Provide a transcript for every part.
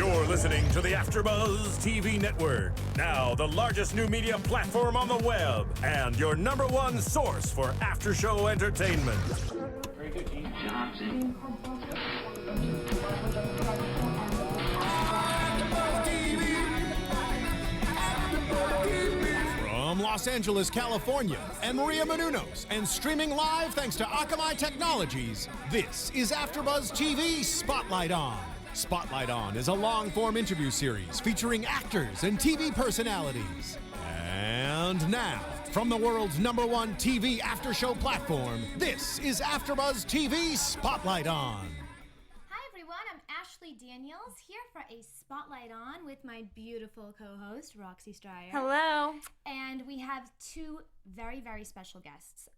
You're listening to the AfterBuzz TV network, now the largest new media platform on the web, and your number one source for after-show entertainment. From Los Angeles, California, and Maria Menounos, and streaming live thanks to Akamai Technologies, this is AfterBuzz TV Spotlight On. Spotlight On is a long-form interview series featuring actors and TV personalities. And now, from the world's number one TV after-show platform, this is AfterBuzz TV Spotlight On. Hi everyone, I'm Ashley Daniels here for a Spotlight On with my beautiful co-host, Roxy Striar. Hello. And we have two very, very special guests.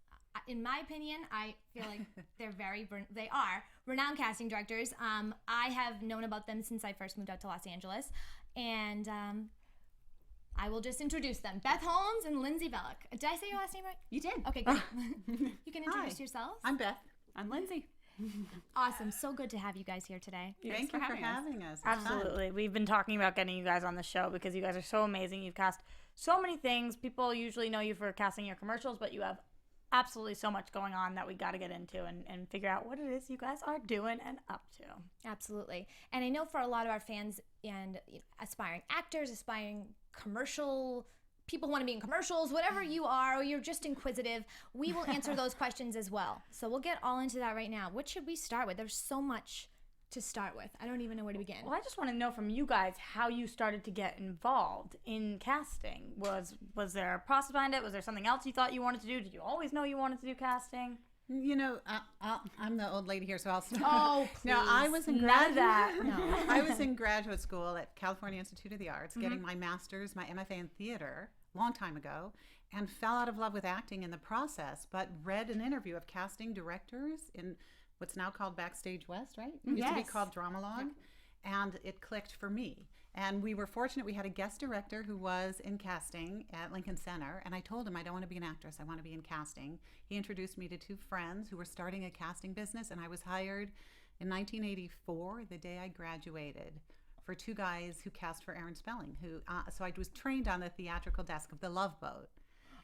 In my opinion, I feel like they are renowned casting directors. I have known about them since I first moved out to Los Angeles, and I will just introduce them. Beth Holmes and Lindsay Bellock. Did I say your last name right? You did. Okay, good. You can introduce yourselves. I'm Beth. I'm Lindsay. Awesome. So good to have you guys here today. Thank you for having us. Absolutely. We've been talking about getting you guys on the show because you guys are so amazing. You've cast so many things. People usually know you for casting your commercials, but you have absolutely so much going on that we got to get into and figure out what it is you guys are doing and up to. Absolutely. And I know for a lot of our fans and aspiring actors, aspiring commercial people who want to be in commercials, whatever you are, or you're just inquisitive, we will answer those questions as well. So we'll get all into that right now. What should we start with? There's so much to start with. I don't even know where to begin. Well, I just want to know from you guys how you started to get involved in casting. Was there a process behind it? Was there something else you thought you wanted to do? Did you always know you wanted to do casting? You know, I'm the old lady here, so I'll start. Oh, please. No, I was in No. I was in graduate school at California Institute of the Arts, getting my master's, my MFA in theater, long time ago, and fell out of love with acting in the process, but read an interview of casting directors in what's now called Backstage West, right? It used to be called Dramalog, and it clicked for me. And we were fortunate. We had a guest director who was in casting at Lincoln Center, and I told him, I don't want to be an actress, I want to be in casting. He introduced me to two friends who were starting a casting business, and I was hired in 1984, the day I graduated, for two guys who cast for Aaron Spelling. So I was trained on the theatrical desk of The Love Boat.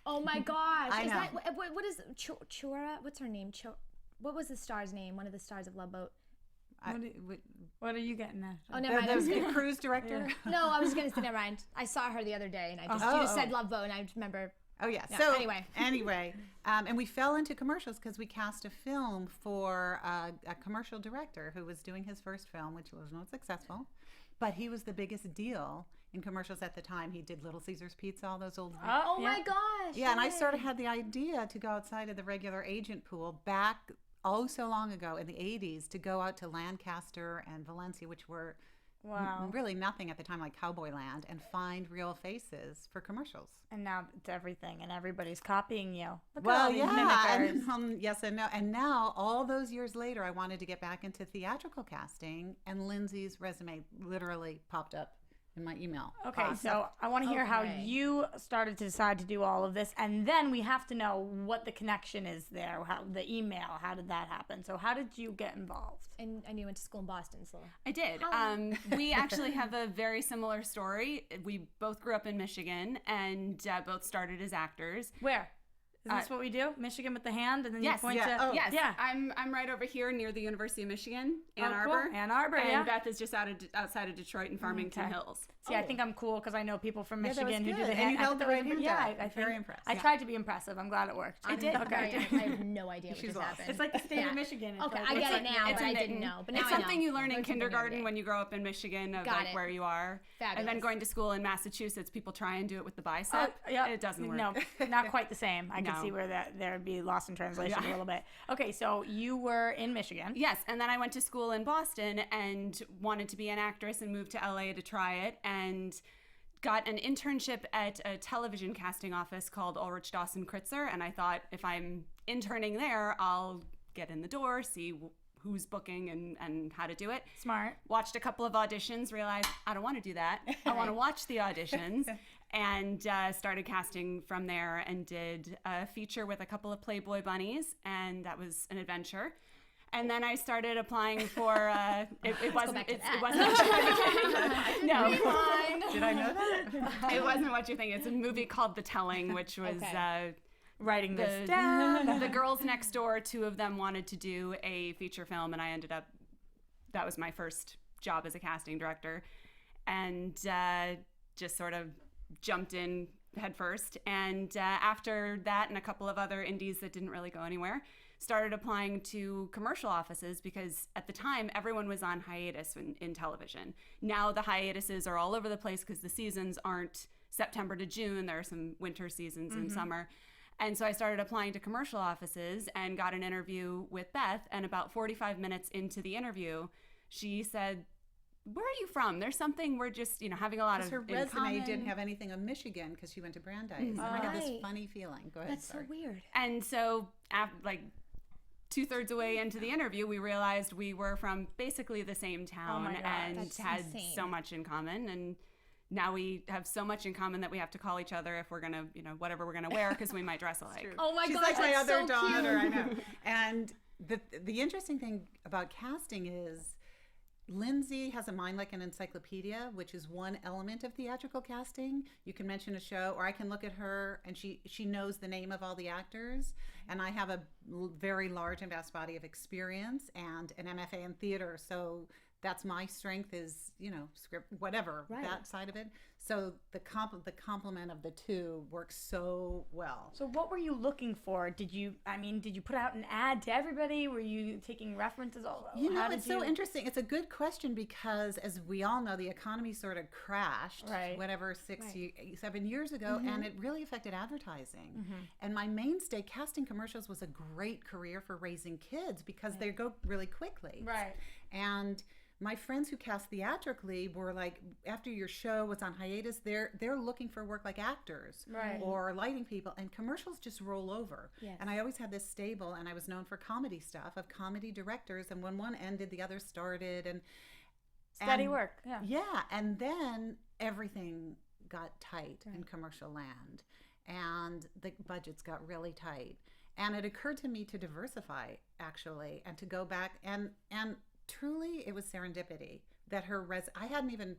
Oh my gosh. I know. What is Chora? What's her name? What was the star's name? One of the stars of Love Boat. What are you getting at? Oh, never mind. The cruise director? Yeah. No, I was going to say never mind. I saw her the other day, and you just said Love Boat, and I just remember. Oh, yeah. Yeah, So anyway. And we fell into commercials because we cast a film for a commercial director who was doing his first film, which was not successful, but he was the biggest deal in commercials at the time. He did Little Caesars Pizza, all those old. My gosh. Yeah, and I sort of had the idea to go outside of the regular agent pool back so long ago in the 80s to go out to Lancaster and Valencia, which were really nothing at the time, like Cowboy Land, and find real faces for commercials. And now it's everything, and everybody's copying you. Look Well, at all these mimickers. yes and no. And now, all those years later, I wanted to get back into theatrical casting, and Lindsay's resume literally popped up in my email. Okay, so I want to hear how you started to decide to do all of this, and then we have to know what the connection is there, how the email, how did that happen? So how did you get involved? And you went to school in Boston, so. I did. We actually have a very similar story. We both grew up in Michigan and both started as actors. Where? Is this what we do? Michigan with the hand, and then you point to... Oh, yes. Yeah. I'm right over here near the University of Michigan, Ann Arbor. Cool. Ann Arbor, and Beth is just outside of Detroit in Farmington Hills. See, I think I'm cool because I know people from Michigan who do the hand. And you held the right hand. Yeah, I very impressed. I tried to be impressive. I'm glad it worked. It did. Okay. I have no idea what just happened. It's like the state of Michigan. It's okay, I get it now, but I didn't know. But now it's something you learn in kindergarten when you grow up in Michigan, of like where you are. Fabulous. And then going to school in Massachusetts, people try and do it with the bicep. It doesn't work. No, not quite the same. I can see where there'd be lost in translation a little bit. Okay, so you were in Michigan. Yes, and then I went to school in Boston and wanted to be an actress and moved to LA to try it, and got an internship at a television casting office called Ulrich Dawson Kritzer, and I thought if I'm interning there, I'll get in the door, see who's booking and how to do it. Smart. Watched a couple of auditions, realized I don't want to do that. I want to watch the auditions, and started casting from there and did a feature with a couple of Playboy bunnies, and that was an adventure. And then I started applying for, it wasn't what you're thinking. No. Did I know that? It wasn't what you think. It's a movie called The Telling, which was Writing this down. the girls next door, 2 of them wanted to do a feature film, and I ended up, that was my first job as a casting director, and just sort of jumped in head first. And after that and a couple of other indies that didn't really go anywhere, started applying to commercial offices because at the time everyone was on hiatus in television. Now the hiatuses are all over the place because the seasons aren't September to June. There are some winter seasons in summer. And so I started applying to commercial offices and got an interview with Beth. And about 45 minutes into the interview, she said, "Where are you from? There's something we're just, having a lot of Her in resume common." didn't have anything of Michigan because she went to Brandeis. And I got this funny feeling. Go ahead, That's so weird. And so, like 2/3 away into the interview, we realized we were from basically the same town my God, and that's had insane. so much in common. And now we have so much in common that we have to call each other if we're gonna, whatever we're gonna wear, because we might dress alike. Oh my She's gosh, like my that's other so daughter, cute. I know. And the interesting thing about casting is Lindsay has a mind like an encyclopedia, which is one element of theatrical casting. You can mention a show, or I can look at her and she knows the name of all the actors. And I have a very large and vast body of experience and an MFA in theater. So that's my strength is, script, whatever, that side of it. So the complement of the two works so well. So what were you looking for? Did you put out an ad to everybody? Were you taking references? It's so interesting. It's a good question because, as we all know, the economy sort of crashed, whatever, 7 years ago, and it really affected advertising. And my mainstay, casting commercials, was a great career for raising kids because they go really quickly. Right. And my friends who cast theatrically were like, after your show was on hiatus, they're looking for work like actors or lighting people, and commercials just roll over. Yes. And I always had this stable, and I was known for comedy stuff, of comedy directors, and when one ended, the other started, and Steady work. Yeah. Yeah, and then everything got tight in commercial land, and the budgets got really tight. And it occurred to me to diversify, actually, and to go back and truly, it was serendipity that I hadn't even.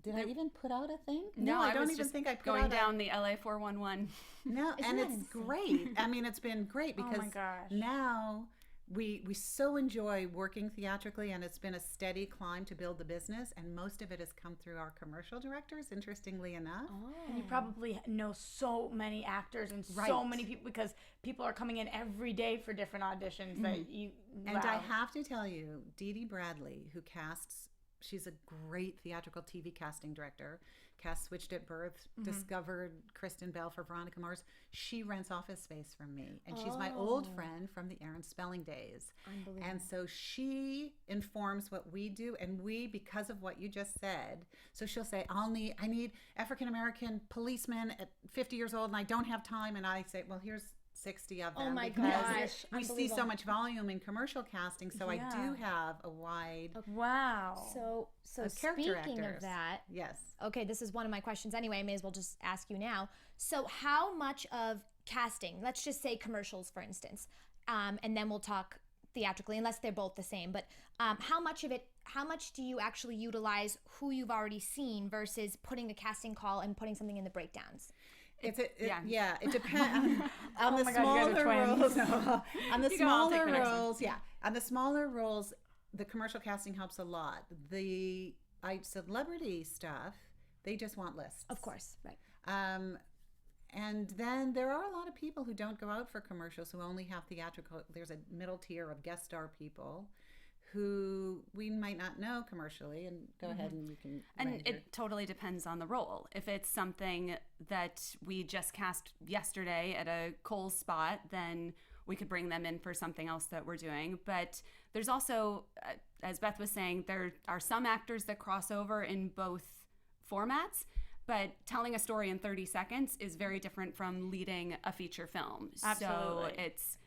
Did I even put out a thing? No, I don't even think I put going out down the LA 411. No, and it's great. I mean, it's been great because now we so enjoy working theatrically, and it's been a steady climb to build the business, and most of it has come through our commercial directors, interestingly enough. And you probably know so many actors and so many people because people are coming in every day for different auditions that you. And I have to tell you, Dee Dee Bradley, who casts, she's a great theatrical TV casting director, cast Switched at Birth, discovered Kristen Bell for Veronica Mars. She rents office space from me, and she's my old friend from the Aaron Spelling days. And so she informs what we do, and we, because of what you just said, so she'll say, I need African-American policemen at 50 years old, and I don't have time, and I say, well, here's 60 of them. Oh my because gosh. we see so much volume in commercial casting, so I do have a wide So of character speaking actors. of that, Yes. okay, this is one of my questions anyway. I may as well just ask you now. So how much of casting, let's just say commercials, for instance, and then we'll talk theatrically, unless they're both the same, but how much do you actually utilize who you've already seen versus putting a casting call and putting something in the breakdowns? It depends on the my God, you guys smaller are roles. On the You go, I'll take smaller the next one. roles, on the smaller roles, the commercial casting helps a lot. The celebrity stuff, they just want lists, Of course, right. and then there are a lot of people who don't go out for commercials, who only have theatrical. There's a middle tier of guest star people who we might not know commercially, and go ahead and you can. And it totally depends on the role. If it's something that we just cast yesterday at a Kohl's spot, then we could bring them in for something else that we're doing. But there's also, as Beth was saying, there are some actors that cross over in both formats, but telling a story in 30 seconds is very different from leading a fefeature film. Absolutely. So it's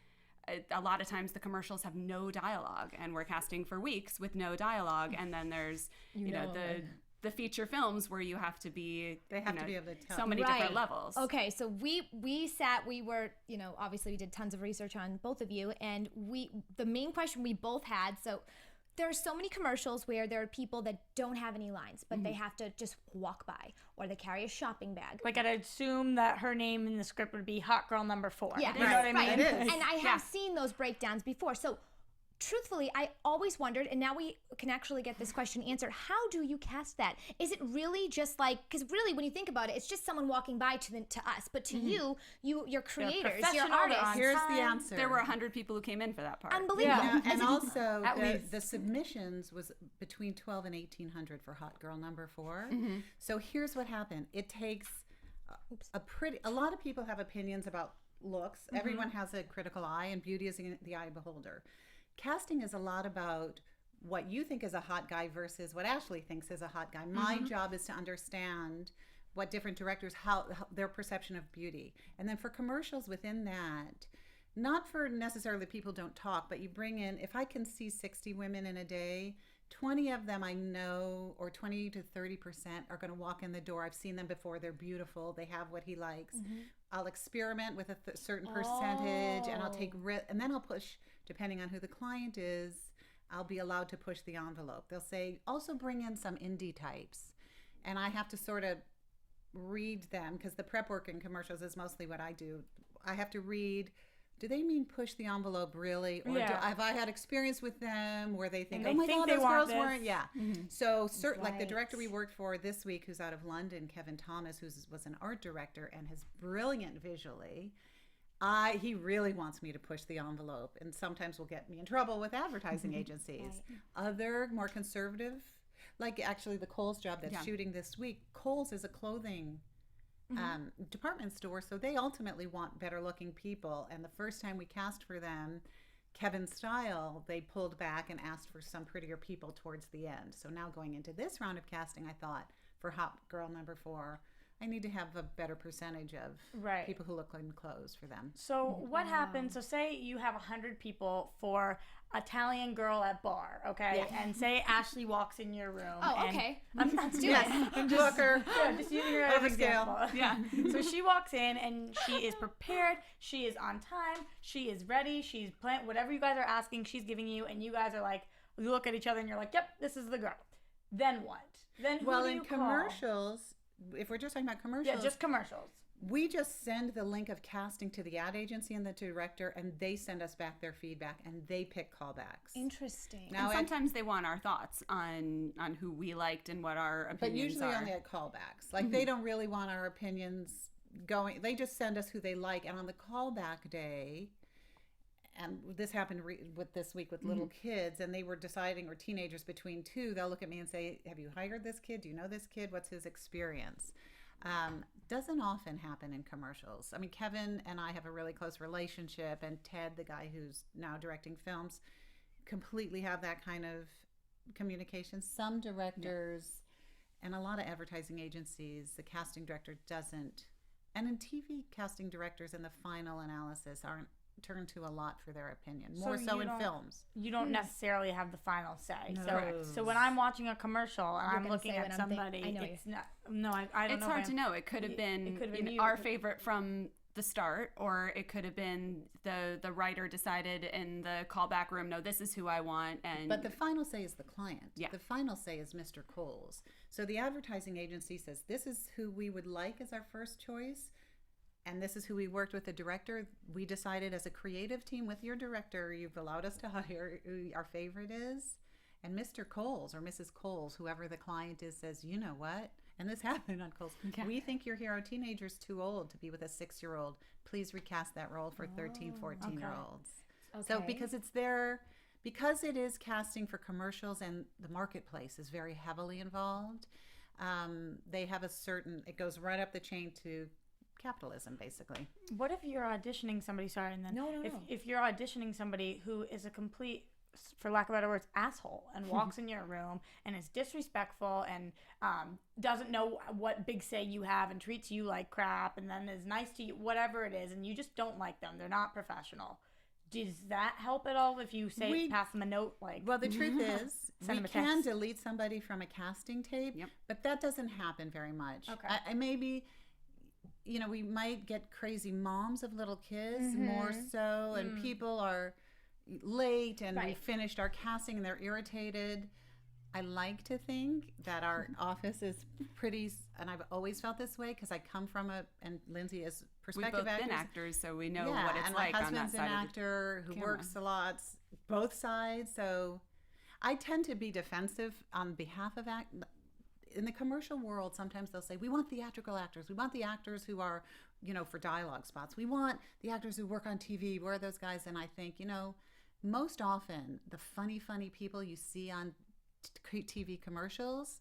a lot of times the commercials have no dialogue, and we're casting for weeks with no dialogue, and then there's the the feature films where you have to be, They have to be able to tell. so many different levels. Okay, so we were, obviously we did tons of research on both of you, and the main question we both had, so there are so many commercials where there are people that don't have any lines, but they have to just walk by, or they carry a shopping bag. Like, I'd assume that her name in the script would be Hot Girl Number 4. Yeah, You know what I mean? It is. And I have seen those breakdowns before. So truthfully, I always wondered, and now we can actually get this question answered. How do you cast that? Is it really just like, because really when you think about it, it's just someone walking by to us, but to you're creators, you're professional, artists. on Here's time. the answer. There were 100 people who came in for that part. Unbelievable. Yeah. And also, At least. the submissions was between 12 and 1,800 for Hot Girl Number 4. So here's what happened. It takes a lot of people have opinions about looks. Everyone has a critical eye, and beauty is in the eye of the beholder. Casting is a lot about what you think is a hot guy versus what Ashley thinks is a hot guy. My job is to understand what different directors, how their perception of beauty. And then for commercials within that, not for necessarily people don't talk, but you bring in, if I can see 60 women in a day, 20 of them I know, or 20 to 30% are going to walk in the door. I've seen them before. They're beautiful. They have what he likes. I'll experiment with a certain percentage, and I'll take and then I'll push, depending on who the client is, I'll be allowed to push the envelope. They'll say, also bring in some indie types. And I have to sort of read them, because the prep work in commercials is mostly what I do. I have to read, do they mean push the envelope really? Or have I had experience with them where they think, And oh they my think God, they those want girls this. weren't? Yeah. So like the Right. director we worked for this week, who's out of London, Kevin Thomas, was an art director and is brilliant visually. He really wants me to push the envelope, and sometimes will get me in trouble with advertising agencies. Other more conservative, like actually the Kohl's job that's shooting this week, Kohl's is a clothing department store, so they ultimately want better looking people. And the first time we cast for them, Kevin's style, they pulled back and asked for some prettier people towards the end. So now going into this round of casting, I thought for Hot Girl Number 4, I need to have a better percentage of people who look in clothes for them. So what happens? So say you have 100 people for Italian girl at bar, okay? And say Ashley walks in your room. Oh, and okay. Let's do it. I'm Book her. just using her as an example. Yeah. So she walks in and she is prepared. She is on time. She is ready. She's planned whatever you guys are asking. She's giving you, and you guys are like, you look at each other and you're like, yep, this is the girl. Then what? Then who Well, do in you call? commercials, if we're just talking about commercials, Yeah, just commercials. we just send the link of casting to the ad agency and the director, and they send us back their feedback, and they pick callbacks. Interesting. Now, And sometimes they want our thoughts on who we liked and what our opinions but usually are. only at callbacks. Like they don't really want our opinions going. They just send us who they like, and on the callback day, and this happened with this week with little kids, and they were deciding, or teenagers between two, they'll look at me and say, have you hired this kid? Do you know this kid? What's his experience? Doesn't often happen in commercials. I mean, Kevin and I have a really close relationship, and Ted, the guy who's now directing films, completely have that kind of communication. Some directors and a lot of advertising agencies, the casting director doesn't. And in TV, casting directors in the final analysis aren't turned to a lot for their opinion, more so in films. You don't necessarily have the final say. No. So when I'm watching a commercial and I'm gonna looking say at what I'm somebody, I know it's not. No, I don't It's know. hard if to know. It could have been, could have been you. our favorite from the start, or it could have been the writer decided in the callback room, no, this is who I want. And But the final say is the client. Yeah. The final say is Mr. Coles. So the advertising agency says, this is who we would like as our first choice, and this is who we worked with the director. We decided as a creative team with your director, you've allowed us to hire who our favorite is. And Mr. Coles or Mrs. Coles, whoever the client is, says, you know what? And this happened on Coles. We think your hero teenager's too old to be with a 6-year-old. Please recast that role for 13, 14-year-olds. So because it's there, because it is casting for commercials and the marketplace is very heavily involved, they have a certain, it goes right up the chain to capitalism, basically. What if you're auditioning somebody? Sorry, and then No. if you're auditioning somebody who is a complete, for lack of better words, asshole, and walks in your room and is disrespectful and doesn't know what big say you have and treats you like crap and then is nice to you, whatever it is, and you just don't like them, they're not professional. Does that help at all if you say pass them a note? Like, well, the truth is, Send we them a can text. delete somebody from a casting tape, but that doesn't happen very much. Okay. I maybe, we might get crazy moms of little kids more so, and people are late and we finished our casting and they're irritated. I like to think that our office is pretty, and I've always felt this way because I come from and Lindsay is perspective We've both been actors, so we know what it's like on that side. My husband's an actor who works a lot, both sides. So I tend to be defensive on behalf of in the commercial world. Sometimes they'll say, we want theatrical actors. We want the actors who are, for dialogue spots. We want the actors who work on TV. Where are those guys? And I think, most often the funny people you see on TV commercials,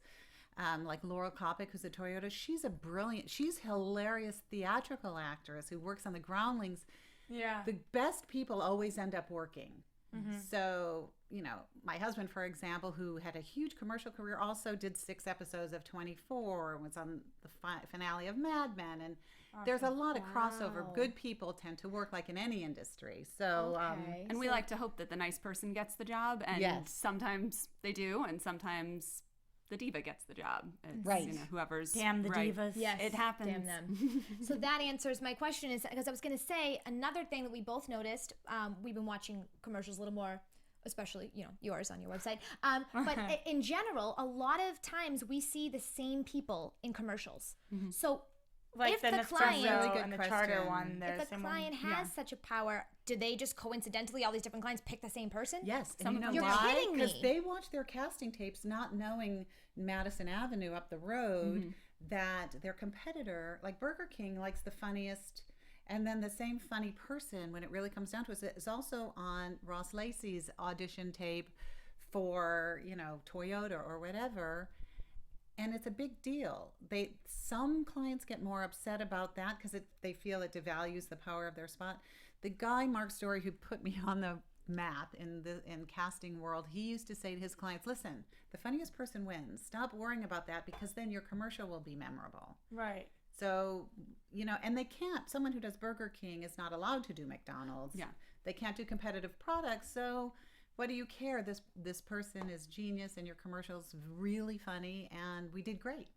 like Laurel Kopic, who's a Toyota, she's hilarious theatrical actress who works on the groundlings. Yeah. The best people always end up working. So, my husband, for example, who had a huge commercial career, also did 6 episodes of 24, was on the finale of Mad Men, and there's a lot of crossover. Good people tend to work like in any industry. So, and we like to hope that the nice person gets the job, and sometimes they do, and sometimes the diva gets the job. It's, whoever's damn the divas. Yes, it happens. Damn them. So that answers my question, is because I was going to say another thing that we both noticed. We've been watching commercials a little more, especially yours on your website. But in general, a lot of times we see the same people in commercials. So like if the the client, and the charter one, if the client has such a power, do they just coincidentally, all these different clients, pick the same person? Yes. Some and of you know them You're why? kidding me. Because they watch their casting tapes not knowing Madison Avenue up the road that their competitor, like Burger King, likes the funniest. And then the same funny person, when it really comes down to it, is also on Ross Lacey's audition tape for, Toyota or whatever. And it's a big deal. Some clients get more upset about that because they feel it devalues the power of their spot. The guy, Mark Story, who put me on the map in casting world, he used to say to his clients, listen, the funniest person wins. Stop worrying about that because then your commercial will be memorable. Right. So, and they can't, someone who does Burger King is not allowed to do McDonald's. Yeah. They can't do competitive products. So what do you care? This person is genius and your commercial's really funny and we did great.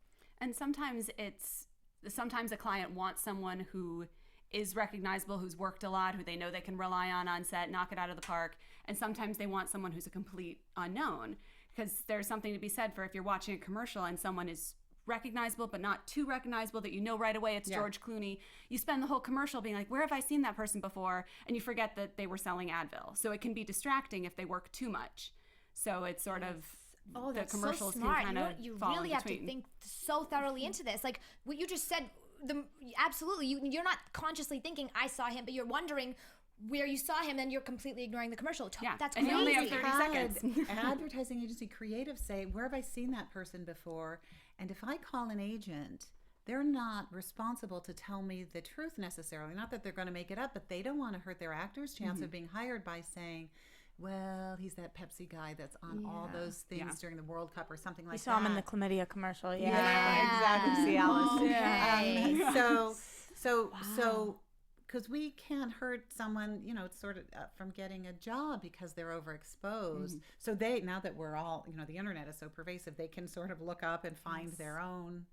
And sometimes a client wants someone who is recognizable, who's worked a lot, who they know they can rely on set, knock it out of the park. And sometimes they want someone who's a complete unknown, because there's something to be said for if you're watching a commercial and someone is recognizable but not too recognizable that right away it's George Clooney. You spend the whole commercial being like, where have I seen that person before? And you forget that they were selling Advil. So it can be distracting if they work too much. So it's sort of the That's commercials so smart. can kind of You fall really in have to between. think so thoroughly into this. Like what you just said, absolutely. You're not consciously thinking I saw him, but you're wondering where you saw him, then you're completely ignoring the commercial. That's and crazy. you only have 30 seconds. Advertising agency creatives say, where have I seen that person before? And if I call an agent, they're not responsible to tell me the truth necessarily. Not that they're going to make it up, but they don't want to hurt their actor's chance of being hired by saying, well, he's that Pepsi guy that's on all those things during the World Cup or something like that. You saw him in the chlamydia commercial. Exactly. See, Alice. Okay. So because we can't hurt someone, sort of from getting a job because they're overexposed. So now that we're all, the internet is so pervasive, they can sort of look up and find their own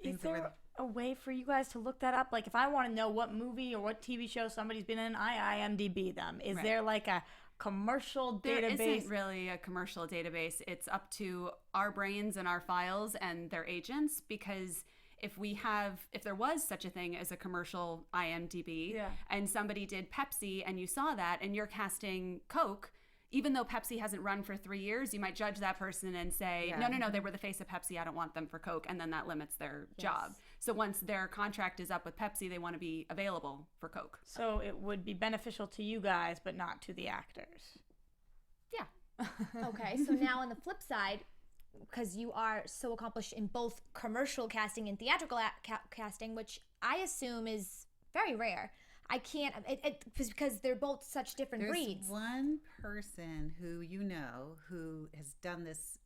things. Is there a way for you guys to look that up? Like if I want to know what movie or what TV show somebody's been in, I IMDb them. Is there like a commercial database? There isn't really a commercial database. It's up to our brains and our files and their agents, because if there was such a thing as a commercial IMDb and somebody did Pepsi and you saw that and you're casting Coke, even though Pepsi hasn't run for 3 years, you might judge that person and say, no, they were the face of Pepsi, I don't want them for Coke. And then that limits their job. So once their contract is up with Pepsi, they want to be available for Coke. So it would be beneficial to you guys, but not to the actors. Yeah. Okay, so now on the flip side, because you are so accomplished in both commercial casting and theatrical casting, which I assume is very rare. I can't, because they're both such different breeds. There's one person who who has done this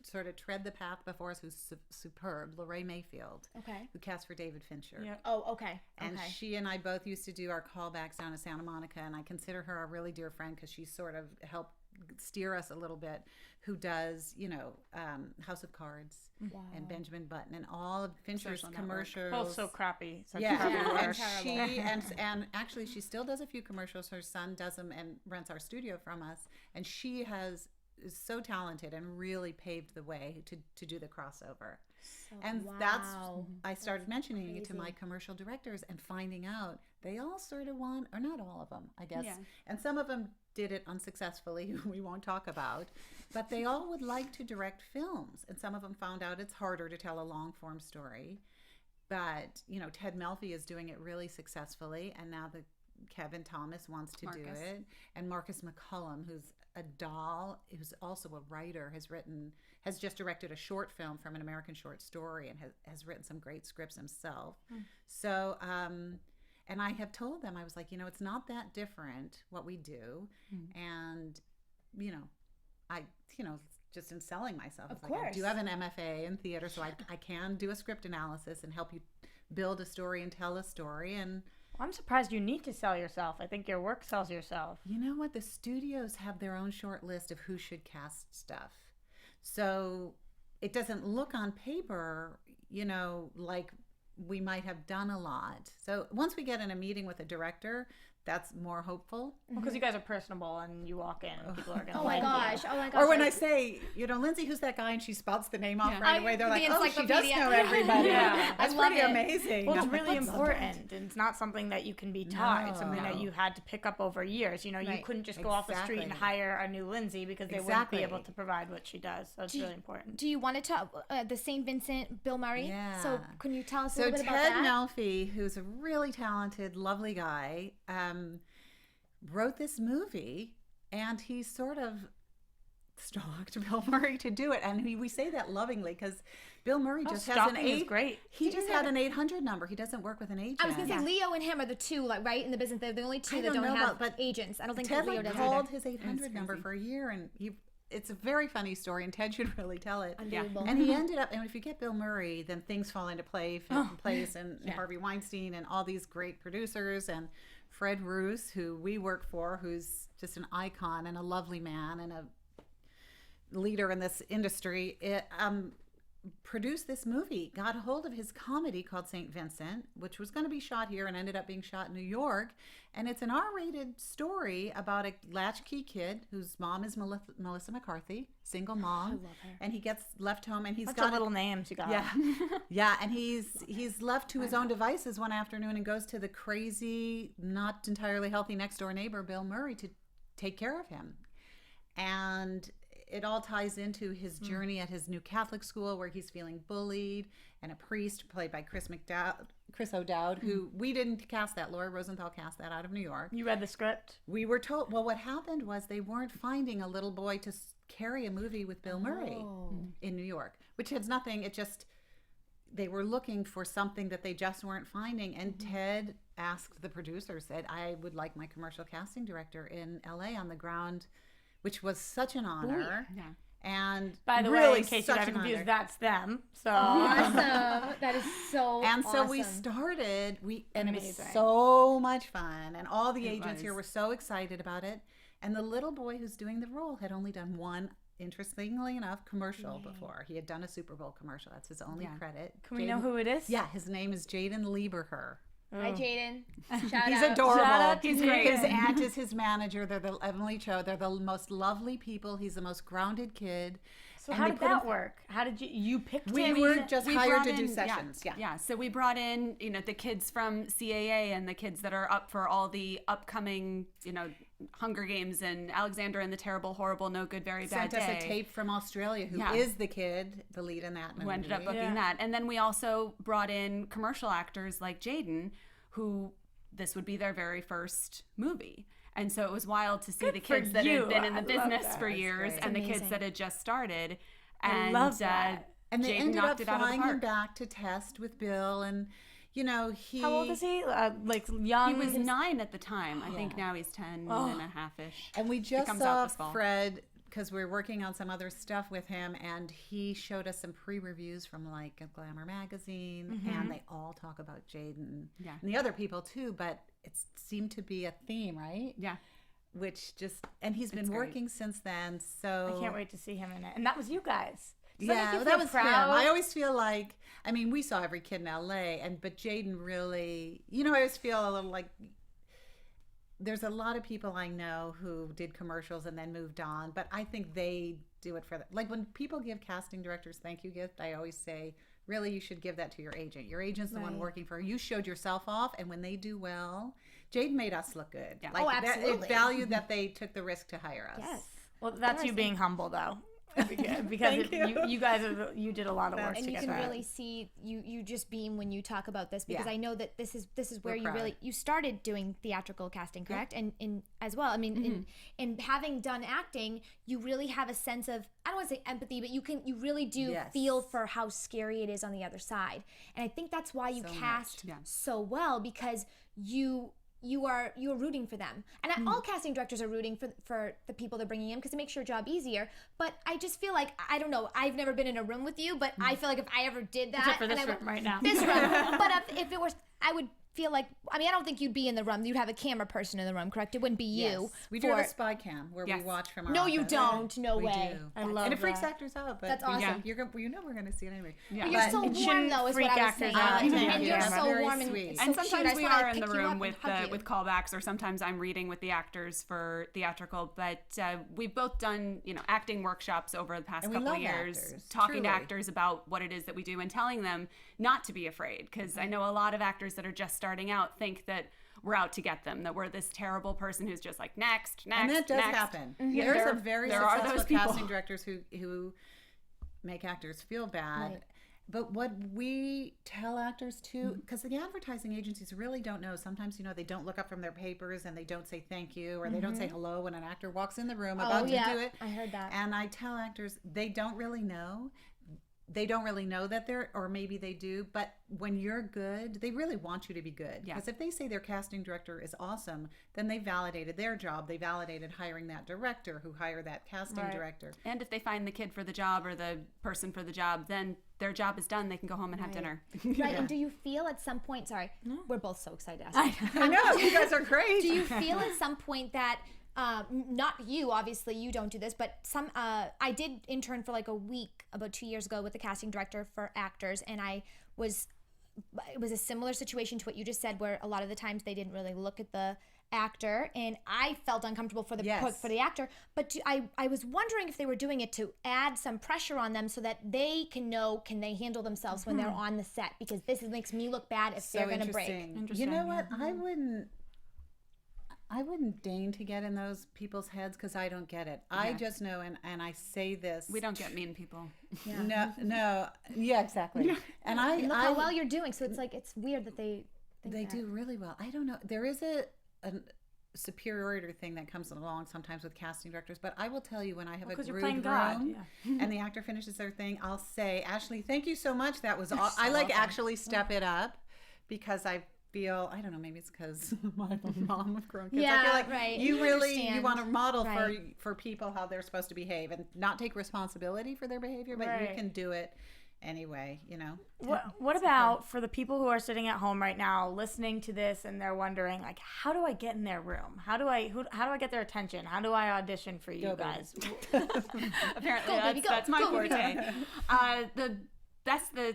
sort of tread the path before us, who's superb, Lorraine Mayfield, Okay. who cast for David Fincher. Yep. Oh, okay. And okay. she and I both used to do our callbacks down in Santa Monica, and I consider her a really dear friend because she sort of helped steer us a little bit, who does, House of Cards and Benjamin Button and all of Fincher's Social Network. commercials. Both so crappy. Such Yeah, crappy and work. she and actually she still does a few commercials. Her son does them and rents our studio from us, and she is so talented and really paved the way to do the crossover. And that's I started mentioning it to my commercial directors and finding out they all sort of want, or not all of them, I guess, and some of them did it unsuccessfully, we won't talk about, but they all would like to direct films, and some of them found out it's harder to tell a long form story. But Ted Melfi is doing it really successfully, and now Kevin Thomas wants to do it, and Marcus McCullum, who's a doll, who's also a writer, has just directed a short film from an American short story, and has written some great scripts himself. So and I have told them, I was like, it's not that different what we do, and I just in selling myself, Of like, I course. do have an MFA in theater, so I can do a script analysis and help you build a story and tell a story. And I'm surprised you need to sell yourself. I think your work sells yourself. you know what? The studios have their own short list of who should cast stuff. So it doesn't look on paper, like we might have done a lot. So once we get in a meeting with a director, that's more hopeful. Because you guys are personable and you walk in and people are going to Oh my like gosh. Oh my gosh. Or when I say, Lindsay, who's that guy? And she spouts the name off right away. They're The like, oh, she does encyclopedia. know everybody. Yeah. That's I love pretty it. amazing. Well, it's I'm like, really what's the important. And it's not something that you can be taught. It's something that No. you had to pick up over years. You Right. couldn't just go off the street and Exactly. hire a new Lindsay because they wouldn't be able to provide what she does. So it's really important. Do you want to talk the St. Vincent Bill Murray? Yeah. So can you tell us a So little bit about Ted that? Melfi, who's a really talented, lovely guy, wrote this movie, and he sort of stalked Bill Murray to do it. And we say that lovingly because Bill Murray just has an stalking is 8. great. He just had an 800 number. He doesn't work with an agent. I was going to say Leo and him are the two, right, in the business. They're the only two I that don't don't know have about- but agents. I don't think Ted Leo does called either. his 800 number for a year, and it's a very funny story, and Ted should really tell it. Unbelievable. And he ended up, and if you get Bill Murray, then things fall into place, and Harvey Weinstein and all these great producers, and Fred Roos, who we work for, who's just an icon and a lovely man and a leader in this industry, produced this movie, got a hold of his comedy called St. Vincent, which was going to be shot here and ended up being shot in New York. And it's an R-rated story about a latchkey kid whose mom is Melissa McCarthy, single mom. I love her. And he gets left home, and he's Bunch got of little names you got. yeah, yeah, and he's left to his own devices one afternoon and goes to the crazy, not entirely healthy next door neighbor Bill Murray to take care of him, and it all ties into his journey at his new Catholic school where he's feeling bullied, and a priest played by Chris O'Dowd, who we didn't cast that. Laura Rosenthal cast that out of New York. You read the script? We were told, well, what happened was they weren't finding a little boy to carry a movie with Bill Murray in New York, which has nothing. It just, they were looking for something that they just weren't finding. And Ted asked the producer, said, I would like my commercial casting director in LA on the ground, which was such an honor. Yeah. And By the really way, in case you such haven't an honor. confused, that's them. So Awesome. That is so And so we awesome. started, and it was Amazing. so much fun. And all the It agents was. here were so excited about it. And the little boy who's doing the role had only done one, interestingly enough, commercial before. He had done a Super Bowl commercial. That's his only credit. can we know who it is? Yeah, his name is Jaden Lieberher. Hi, Jaden. Shout He's out. adorable. Shout out to He's Jaden. His aunt is his manager. They're the Emily Cho. They're the most lovely people. He's the most grounded kid. So And how they did put that him- work? How did you picked We him? were just We hired brought to do in- sessions. Yeah. Yeah. So we brought in, the kids from CAA and the kids that are up for all the upcoming, Hunger Games and Alexander and the Terrible, Horrible, No Good, Very Bad Sent us Day. a tape from Australia who Yeah. is the kid, the lead in that movie. Who ended up booking Yeah. that. And then we also brought in commercial actors like Jaden, who this would be their very first movie. And so it was wild to see the for kids that you. had been in I the love business that. for That's years great. and the Amazing. kids that had just started. I And love that. And they Jaden ended knocked up it out of the flying him park. back to test with Bill, and he. How old is he? Like young? He was 9 at the time. I think now he's 10 and a half-ish. And we He just comes saw out this fall. Fred because we're working on some other stuff with him, and he showed us some pre-reviews from like a Glamour magazine, and they all talk about Jaden and the other people too, but it seemed to be a theme, right? Yeah. Which just, and he's been working since then, so I can't wait to see him in it. And that was you guys. that was proud? Him. I always feel like, I mean, we saw every kid in LA, but Jaden really, I always feel a little like, there's a lot of people I know who did commercials and then moved on, but I think they do it for like when people give casting directors thank you gift, I always say, really, you should give that to your agent. Your agent's the one working for you. Showed yourself off, and when they do well, Jaden made us look good. Yeah. Oh, absolutely. It valued that they took the risk to hire us. Yes. Well, that's you being humble, though. Because you guys you did a lot of work and to you get can that. really see you just beam when you talk about this, because Yeah. I know that this is where We're you proud. really you started doing theatrical casting, correct? And in as well, I mean, in having done acting, you really have a sense of, I don't want to say empathy, but you really do Yes. feel for how scary it is on the other side, and I think that's why you cast so well, because you're rooting for them, and all casting directors are rooting for the people they're bringing in, because it makes your job easier. But I just feel like, I don't know, I've never been in a room with you, but I feel like if I ever did that, Except for this and room right now. this room, but if it was, I would feel like, I mean, I don't think you'd be in the room. You'd have a camera person in the room, correct? It wouldn't be you. Yes. We do have a spy cam where we watch from our No, you office. don't. No We way. do. I love and it freaks that. actors out, but That's awesome. Yeah. you're gonna, we're going to see it anyway. Yeah. But you're so It warm, shouldn't though, is freak what I was actors saying. out. And Thank you're you. so Very warm sweet. and And so cute. I sometimes just we wanna are in the pick you room up with and hug you. with callbacks, or sometimes I'm reading with the actors for theatrical. But we've both done acting workshops over the past And we couple love of years, actors, talking to truly. actors about what it is that we do and telling them not to be afraid. Because I know a lot of actors that are just starting out think that we're out to get them, that we're this terrible person who's just like next. And that does next. happen. Yeah, There's there- some very there are successful those people. casting directors who make actors feel bad. Right. But what we tell actors too, because the advertising agencies really don't know. Sometimes, they don't look up from their papers and they don't say thank you, or they don't say hello when an actor walks in the room about to do it. I heard that. And I tell actors, they don't really know. They don't really know that they're, or maybe they do, but when you're good, they really want you to be good. Yeah. Because if they say their casting director is awesome, then they validated their job. They validated hiring that director who hired that casting director. And if they find the kid for the job or the person for the job, then their job is done. They can go home and have dinner. Right, and do you feel at some point, sorry, we're both so excited to ask you. I know, you guys are great. Do you feel at some point that, not you, obviously you don't do this, but I did intern for like a week about 2 years ago with the casting director for actors, and it was a similar situation to what you just said, where a lot of the times they didn't really look at the actor, and I felt uncomfortable for the actor, but I was wondering if they were doing it to add some pressure on them so that they can know, can they handle themselves when they're on the set, because makes me look bad if they're going to break. You know what? I wouldn't deign to get in those people's heads, because I don't get it. I just know, and I say this. We don't get mean people. No. Yeah, exactly. And And look how well you're doing, so it's like, it's weird that they think They that. do really well. I don't know. There is a superiority thing that comes along sometimes with casting directors, but I will tell you, when I have a 'cause you're rude playing God, room yeah. and the actor finishes their thing, I'll say, Ashley, thank you so much. That was all. I like actually step it up, because I feel, I don't know, maybe it's because I'm a mom of grown kids. I Yeah, feel like right. you You really, you understand. want to model Right. for people how they're supposed to behave and not take responsibility for their behavior, but you Right. can do it anyway, What about for the people who are sitting at home right now listening to this and they're wondering, like, how do I get in their room? How do I get their attention? How do I audition for you Go, baby. guys? Apparently, baby, go. that's my Go, baby, forte.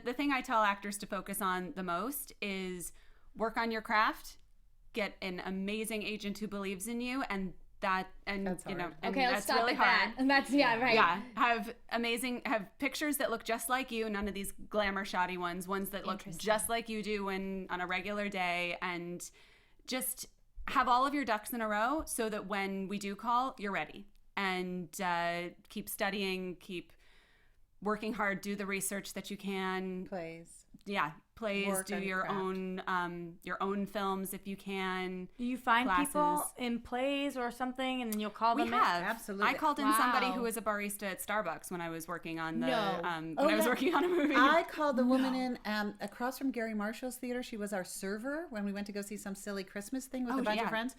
The thing I tell actors to focus on the most is work on your craft, get an amazing agent who believes in you, and That's and hard. and Okay, let's that's stop really at hard. that. And that's, right. Yeah, have pictures that look just like you, none of these glamour shoddy ones that look just like you do on a regular day, and just have all of your ducks in a row so that when we do call, you're ready. And keep studying, keep working hard, do the research that you can. plays. Yeah, plays, Work do on your craft. your own films if you can. Do you find people Classes. in plays or something, and then you'll call We them have. Absolutely. I called in somebody Wow. who was a barista at Starbucks when I was working on the No. when Oh, I was yeah. working on a movie. I called the woman in across from Gary Marshall's theater. She was our server when we went to go see some silly Christmas thing with a bunch of yeah. friends.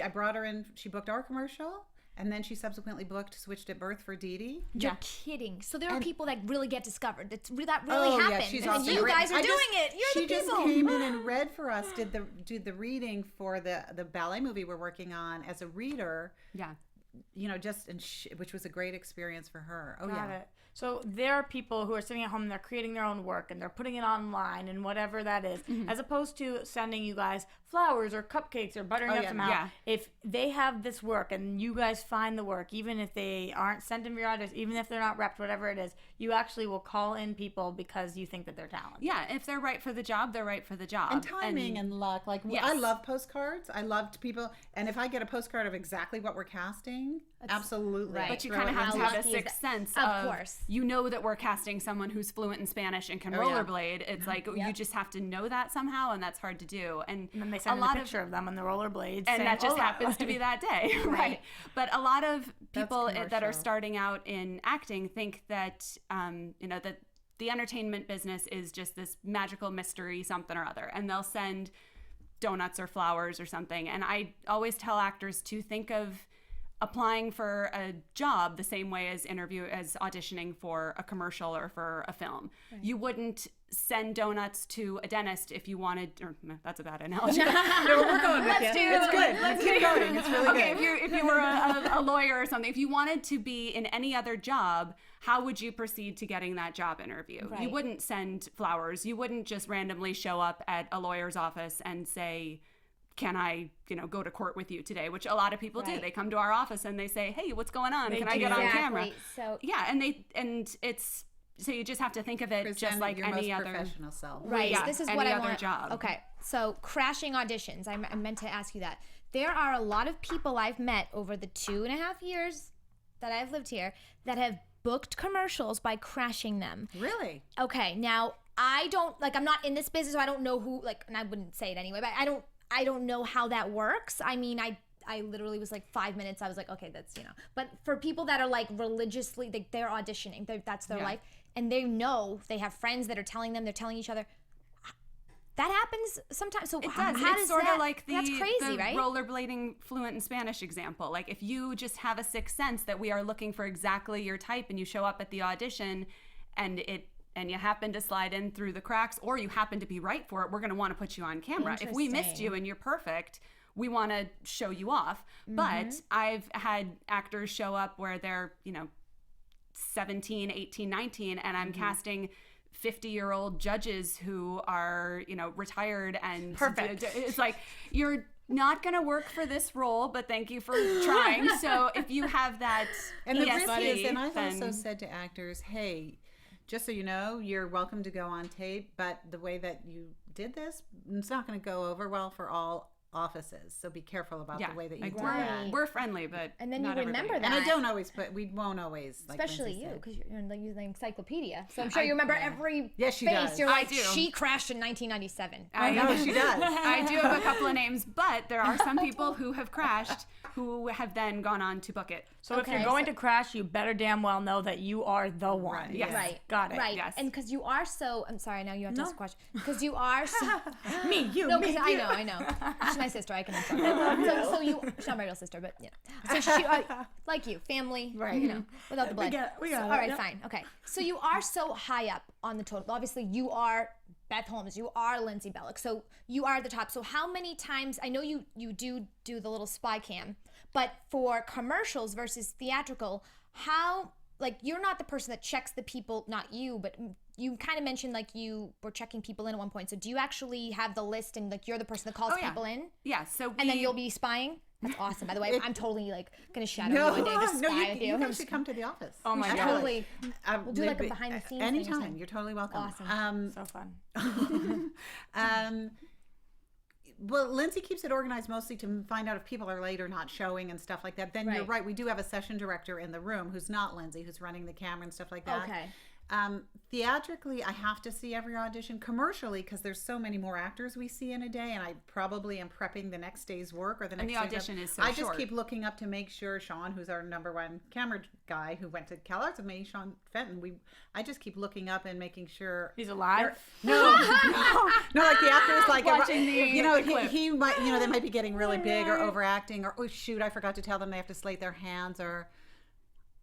I brought her in. She booked our commercial, And then she subsequently switched at birth for Dee Dee. You're kidding. So there are people that really get discovered. That really Oh, happen. yeah, she's and also you guys are doing it. You're She the just people. came in and read for us, did the reading for the ballet movie we're working on as a reader. Yeah. You know, which was a great experience for her. Oh, Got yeah. it. So there are people who are sitting at home and they're creating their own work and they're putting it online and whatever that is, as opposed to sending you guys flowers or cupcakes or buttering up them out. Yeah. If they have this work and you guys find the work, even if they aren't sent in for your audition, even if they're not repped, whatever it is, you actually will call in people because you think that they're talented. Yeah, if they're right for the job, they're right for the job. And timing and luck. Like, Yes. I love postcards. I loved people. And if I get a postcard of exactly what we're casting, absolutely. right. But you Throw kind of it have in. to have How a lucky is sixth that? sense Of course. You know that we're casting someone who's fluent in Spanish and can Oh, yeah. rollerblade. It's like you just have to know that somehow, and that's hard to do. And And then they send a in a lot picture of them on the rollerblades. and saying, that just "Hola." happens to be that day, right? But a lot of people that are commercial. starting out in acting think that that the entertainment business is just this magical mystery something or other, and they'll send donuts or flowers or something. And I always tell actors to think of applying for a job the same way as auditioning for a commercial or for a film. You wouldn't send donuts to a dentist if you wanted, or no, that's a bad analogy. No, we're going with you. It's good. Let's keep going. It's really Okay, good. if you were a lawyer or something, if you wanted to be in any other job, how would you proceed to getting that job interview? You wouldn't send flowers. You wouldn't just randomly show up at a lawyer's office and say, can I, go to court with you today? Which a lot of people do. They come to our office and they say, hey, what's going on? Can I get on camera? So Yeah, so you just have to think of it just Present like your any most other professional self. right. Yeah, This is any what I other want. job. Okay. So crashing auditions. I meant to ask you that. There are a lot of people I've met over the 2.5 years that I've lived here that have booked commercials by crashing them. Really? Okay. Now I'm not in this business, so I don't know who. And I wouldn't say it anyway. But I don't know how that works. I mean, I literally was like 5 minutes. I was like, okay, that's, But for people that are like religiously, they're auditioning. That's their life. And they know, they have friends that are telling them, they're telling each other. That happens sometimes. So It does. how It's does sort that, of like that's crazy, the right? rollerblading fluent in Spanish example. Like if you just have a sixth sense that we are looking for exactly your type and you show up at the audition and you happen to slide in through the cracks or you happen to be right for it, we're going to want to put you on camera. If we missed you and you're perfect, we want to show you off. But I've had actors show up where they're, 17, 18, 19, and I'm casting 50-year-old judges who are, retired and Perfect. It's like, you're not going to work for this role, but thank you for trying. So if you have that And the ESP, risk is, and I've then- also said to actors, hey, just so you know, you're welcome to go on tape, but the way that you did this, it's not going to go over well for all offices. So be careful about the way that you do that. we're friendly, but And then not you remember everybody. that. And we won't always, like Especially Lindsay you, said. because you're like using the encyclopedia. So I'm sure you remember every Yes, she face. does. You're I like, do. she crashed in 1997. I No, know she does. I do have a couple of names, but there are some people who have crashed who have then gone on to book it. So if you're going to crash, you better damn well know that you are the one. Right. Yes. Right. Got it. Right. Yes. And because you are so, I'm sorry, now you have to ask a question. Because you are so, Me, you, no, me, because you. I know. She's my sister. I can insult her. So she's not my real sister, but So she, like you, family, Right. Without the blood. We got it. All right, Yep. fine. Okay. So you are so high up on the totem. Obviously, you are Beth Holmes. You are Lindsay Bellock. So you are at the top. So how many times? I know you do the little spy cam, but for commercials versus theatrical, how you're not the person that checks the people, not you, but you kind of mentioned you were checking people in at one point. So do you actually have the list and you're the person that calls people in? Yeah. So And then you'll be spying? That's awesome. By the way, I'm totally gonna shadow No, you one day, just no, spy with you you. guys should come to the office. Oh my I God. totally. We'll do a Maybe- behind the scenes thing or anytime. something. You're totally welcome. Awesome. So fun. Well, Lindsay keeps it organized mostly to find out if people are late or not showing and stuff like that. Then you're Right. right. We do have a session director in the room who's not Lindsay, who's running the camera and stuff like that. Okay. Theatrically, I have to see every audition. Commercially, because there's so many more actors we see in a day, and I probably am prepping the next day's work or the next the day's audition work. is so I just short. keep looking up to make sure Sean, who's our #1 camera guy who went to Cal Arts with me, Sean Fenton, I just keep looking up and making sure He's alive. no, like the actors, like Watching the he might, they might be getting really big or overacting, or oh shoot, I forgot to tell them they have to slate their hands, or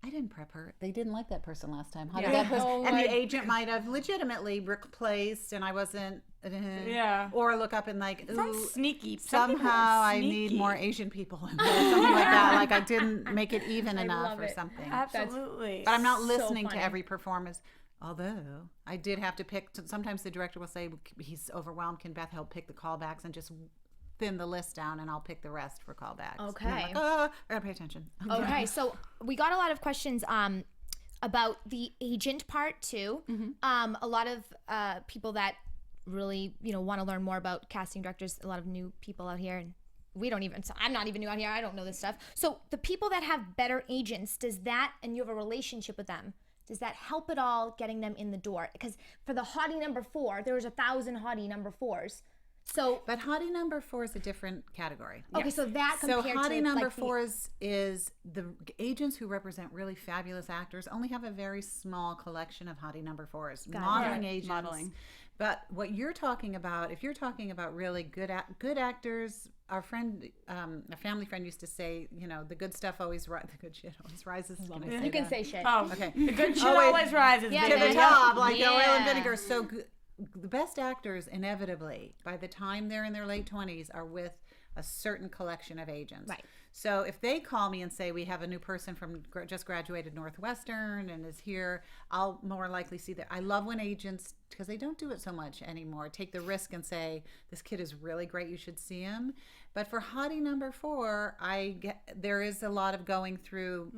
I didn't prep her. They didn't like that person last time. How did that person? Oh And my- the agent might have legitimately replaced, and I wasn't. Yeah. Or look up and like, ooh, Sounds sneaky. somehow I need Sneaky. more Asian people in there, something like that. Like I didn't make it even enough love or it. something. Absolutely. But I'm not so listening funny. to every performance. Although I did have to pick. Sometimes the director will say he's overwhelmed. Can Beth help pick the callbacks and just thin the list down, and I'll pick the rest for callbacks. Okay. And I'm like, oh, I gotta pay attention. Okay, so we got a lot of questions about the agent part too. A lot of people that really want to learn more about casting directors. A lot of new people out here, and we don't even. So I'm not even new out here. I don't know this stuff. So the people that have better agents, does that, and you have a relationship with them, does that help at all getting them in the door? Because for the hottie #4, there was 1,000 hottie #4s. So But hottie #4 is a different category. okay, so that So compared hottie to #4 is the agents who represent really fabulous actors only have a very small collection of hottie #4s, modeling agents. Modeling. But what you're talking about, if you're talking about really good actors, our friend, a family friend used to say, the good stuff always the good shit always rises. Can I say you can that? say shit. Oh, Okay. the good shit Always- always rises. Yeah, To baby. the top, like Yeah. oil and vinegar. So the best actors, inevitably, by the time they're in their late 20s, are with a certain collection of agents. Right. So if they call me and say we have a new person from just graduated Northwestern and is here, I'll more likely see that. I love when agents, because they don't do it so much anymore, take the risk and say this kid is really great, you should see him. But for hottie #4, there is a lot of going through,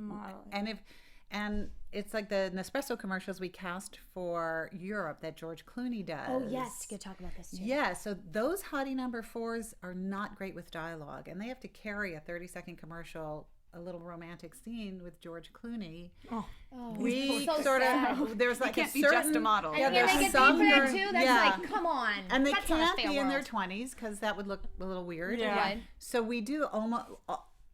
and it's like the Nespresso commercials we cast for Europe that George Clooney does. Oh yes, you could talk about this too. Yeah, so those hottie #4s are not great with dialogue, and they have to carry a 30-second commercial, a little romantic scene with George Clooney. We so sort sad. of there's like can't a be certain just a model. Yeah, And they there's get some paid for that girl- too. That's yeah. like, come on. And they That's not a can't fair be in their world. 20s because that would look a little weird. Yeah. Right. So we do almost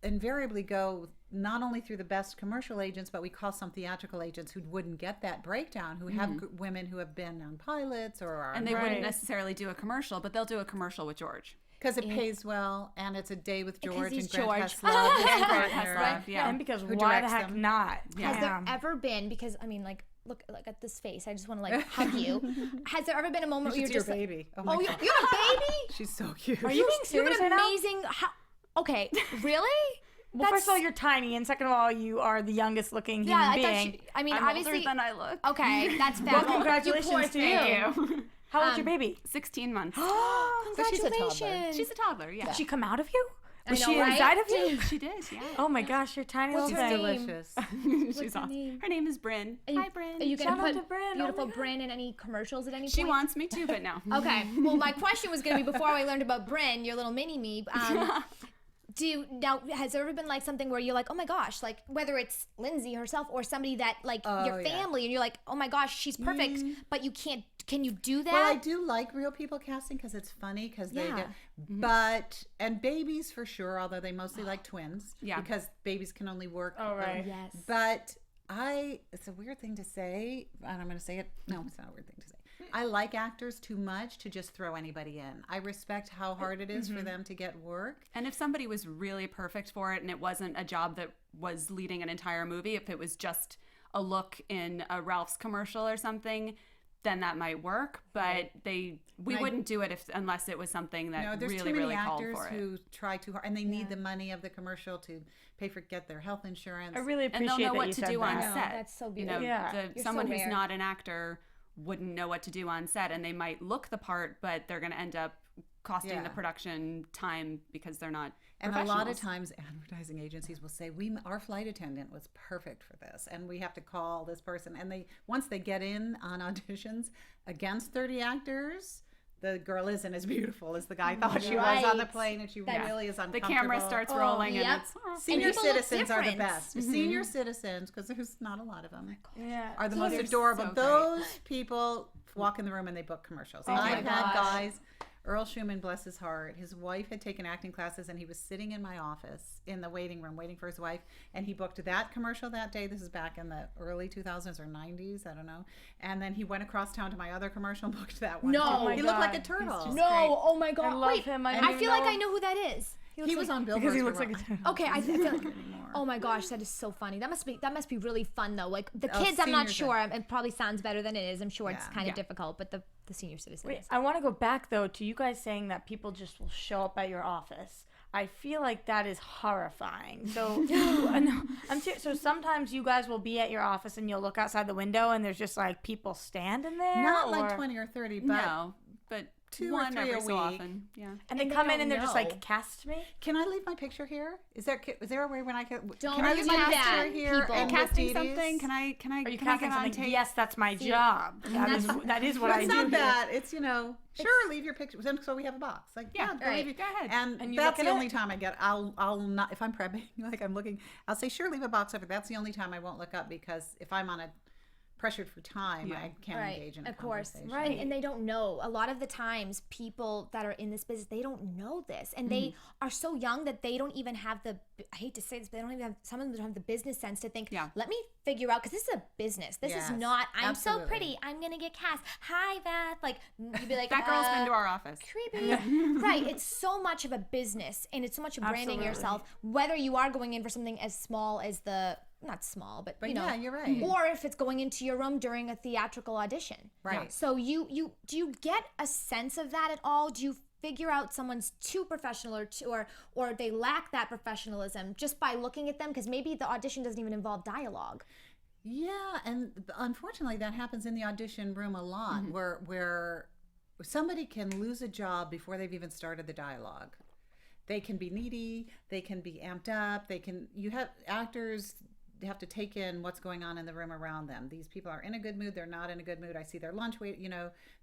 invariably go not only through the best commercial agents, but we call some theatrical agents who wouldn't get that breakdown, who have women who have been on pilots or are And they Right. wouldn't necessarily do a commercial, but they'll do a commercial with George. because it pays well, and it's a day with George he's and Grant George. Heslov. And Grant partner. Heslov, yeah. And because Who why the directs heck them. not? Has there ever been, because I mean, like, look at this face. I just want to like hug you. Has there ever been a moment where You you're should see just your like, baby. Oh my oh, God. you have a baby? She's so cute. Are you being You have serious an right now? amazing. Okay, really? Well, first of all, you're tiny, and second of all, you are the youngest looking human yeah. I being. thought. I mean, I'm obviously. older than I look. Okay, that's bad. Well, congratulations you poor to thing. you. How old's your baby? 16 months. So she's a toddler. Congratulations. She's a toddler, yeah. Did she come out of you? Was know, she right? inside of you? She did, yeah. Oh my gosh, you're tiny What's little her thing. name? Delicious. She's her awesome. name? Her name is Bryn. Hi, Bryn. Are you gonna Shout out put to Bryn. Oh my beautiful God. Bryn in any commercials at any She point? wants me to, but no. Okay. Well, my question was gonna be before I learned about Bryn, your little mini me. Has there ever been like something where you're like, oh my gosh, like whether it's Lindsay herself or somebody that like your yeah. family, and you're like, oh my gosh, she's perfect, but you can't. Can you do that? Well, I do like real people casting because it's funny because they Yeah. get, and babies for sure, although they mostly like twins. Yeah. Because babies can only work. Oh, right. Yes. But it's a weird thing to say, and I'm going to say it. No, it's not a weird thing to say. I like actors too much to just throw anybody in. I respect how hard it is for them to get work. And if somebody was really perfect for it and it wasn't a job that was leading an entire movie, if it was just a look in a Ralph's commercial or something, then that might work. But we wouldn't do it unless it was something that No, there's really, too many really called actors for it. who try too hard, and they need the money of the commercial to get their health insurance. I really And appreciate they'll know that what you to said do on that. set. that's so You know, beautiful. Yeah. You're someone so who's rare. not an actor wouldn't know what to do on set, and they might look the part, but they're going to end up costing Yeah. the production time because they're not And a lot of professionals. times advertising agencies will say, our flight attendant was perfect for this, and we have to call this person. And once they get in on auditions against 30 actors, the girl isn't as beautiful as the guy thought she was on the plane, and she really is The uncomfortable. camera starts rolling, and yep. it's Senior And people look citizens are the different. best. Senior citizens, because there's not a lot of them, Yeah. are the most They're adorable. so great. Those people walk in the room and they book commercials. Oh my I've had gosh. guys. Earl Schumann, bless his heart, his wife had taken acting classes, and he was sitting in my office in the waiting room waiting for his wife, and he booked that commercial that day. This is back in the early 2000s or 90s, I don't know. And then he went across town to my other commercial and booked that one. No. too. Oh my he looked like a God. turtle. No, oh my God. I love Wait, him. I I didn't feel like know I him. know who that is. He was on Billboard. Because he looks like a Okay, I feel like, anymore. oh my gosh, that is so funny. That must be really fun though. Like the Oh, kids, I'm not seniors sure. It probably sounds better than it is. I'm sure it's Yeah. kind of Yeah. difficult, but the senior citizens. Wait, I want to go back though to you guys saying that people just will show up at your office. I feel like that is horrifying. So, so sometimes you guys will be at your office and you'll look outside the window and there's just like people standing there. Not like or- 20 or 30, but no, but 2 or one 3 every a so week. often. Yeah. and they and they come in don't and they're just know. like, cast me. Can I leave my picture here? Is there a way when I can? Don't can I leave my do picture that, here? people. And with Casting Dee Dee's? something? Can I Are you can I casting get on something? tape? Yes, that's my job. That is what Well, I it's do. not here. that. It's sure, leave your picture. So we have a box. Like Yeah, go right. leave your, Go ahead. And you that's look the at only it? time I get. I'll not if I'm prepping like I'm looking. I'll say sure, leave a box over. That's the only time I won't look up because if I'm on a pressured for time, I can't engage in a of course, conversation. right? And they don't know. A lot of the times, people that are in this business, they don't know this, and they are so young that they don't even have the. I hate to say this, but they don't even have. Some of them don't have the business sense to think. Yeah. Let me figure out because this is a business. This Yes, is not. I'm absolutely. so pretty. I'm gonna get cast. Hi, Beth. Like you'd be like That girl's been to our office. creepy. Right. It's so much of a business and it's so much of branding Absolutely. yourself, whether you are going in for something as small as not small, but you know, yeah, you're right. or if it's going into your room during a theatrical audition. Right. So do you get a sense of that at all? Do you figure out someone's too professional or they lack that professionalism just by looking at them? Because maybe the audition doesn't even involve dialogue. Yeah, and unfortunately, that happens in the audition room a lot, where somebody can lose a job before they've even started the dialogue. They can be needy, they can be amped up, you have actors have to take in what's going on in the room around them. These people are in a good mood, they're not in a good mood. I see their lunch wait,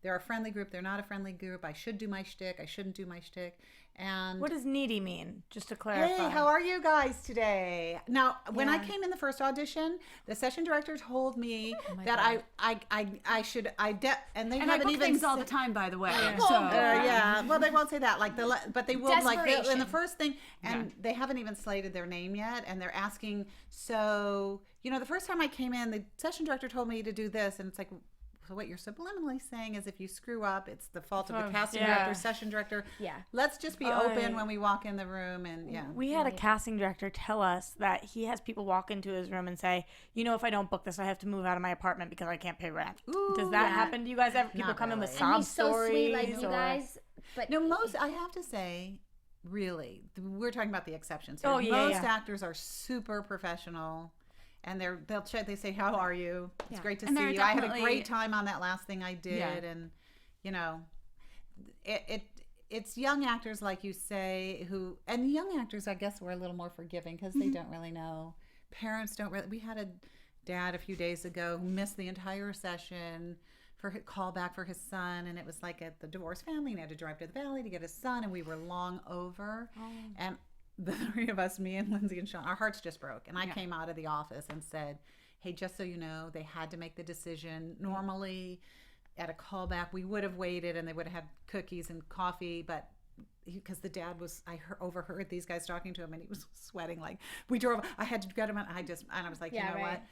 they're a friendly group, they're not a friendly group. I should do my shtick, I shouldn't do my shtick. And What does needy mean? Just to clarify. hey, how are you guys today? Now, when I came in the first audition, the session director told me that I should and they And I haven't book even things all said- the time, by the way. Oh, So yeah, well, they won't say that. But they will in Desperation. the first thing, and they haven't even slated their name yet, and they're asking. So the first time I came in, the session director told me to do this, and it's like. So what you're subliminally saying is if you screw up, it's the fault of the casting director, session director. Yeah. Let's just be open when we walk in the room and We had a casting director tell us that he has people walk into his room and say, if I don't book this, I have to move out of my apartment because I can't pay rent. Does that happen to you guys ever? People Not come in with really. sob And he's so stories? sweet like you or- guys. But No, I have to say, really, we're talking about the exceptions here. Oh, yeah, most yeah. actors are super professional, and they'll check. They say, "How are you? It's great to And see they're you. I had a definitely- great time on that last thing I did." Yeah. And it's young actors, like you say, and young actors, I guess, were a little more forgiving because they don't really know. Parents don't really. We had a dad a few days ago who missed the entire session for a callback for his son, and it was like at the divorced family, and he had to drive to the valley to get his son, and we were long over, and the three of us, me and Lindsay and Sean, our hearts just broke, and I came out of the office and said, hey, just so you know, they had to make the decision. Normally at a callback we would have waited and they would have had cookies and coffee, but because the dad was, overheard these guys talking to him, and he was sweating like we drove. I had to get him, and I was like, Yeah, you know right. what?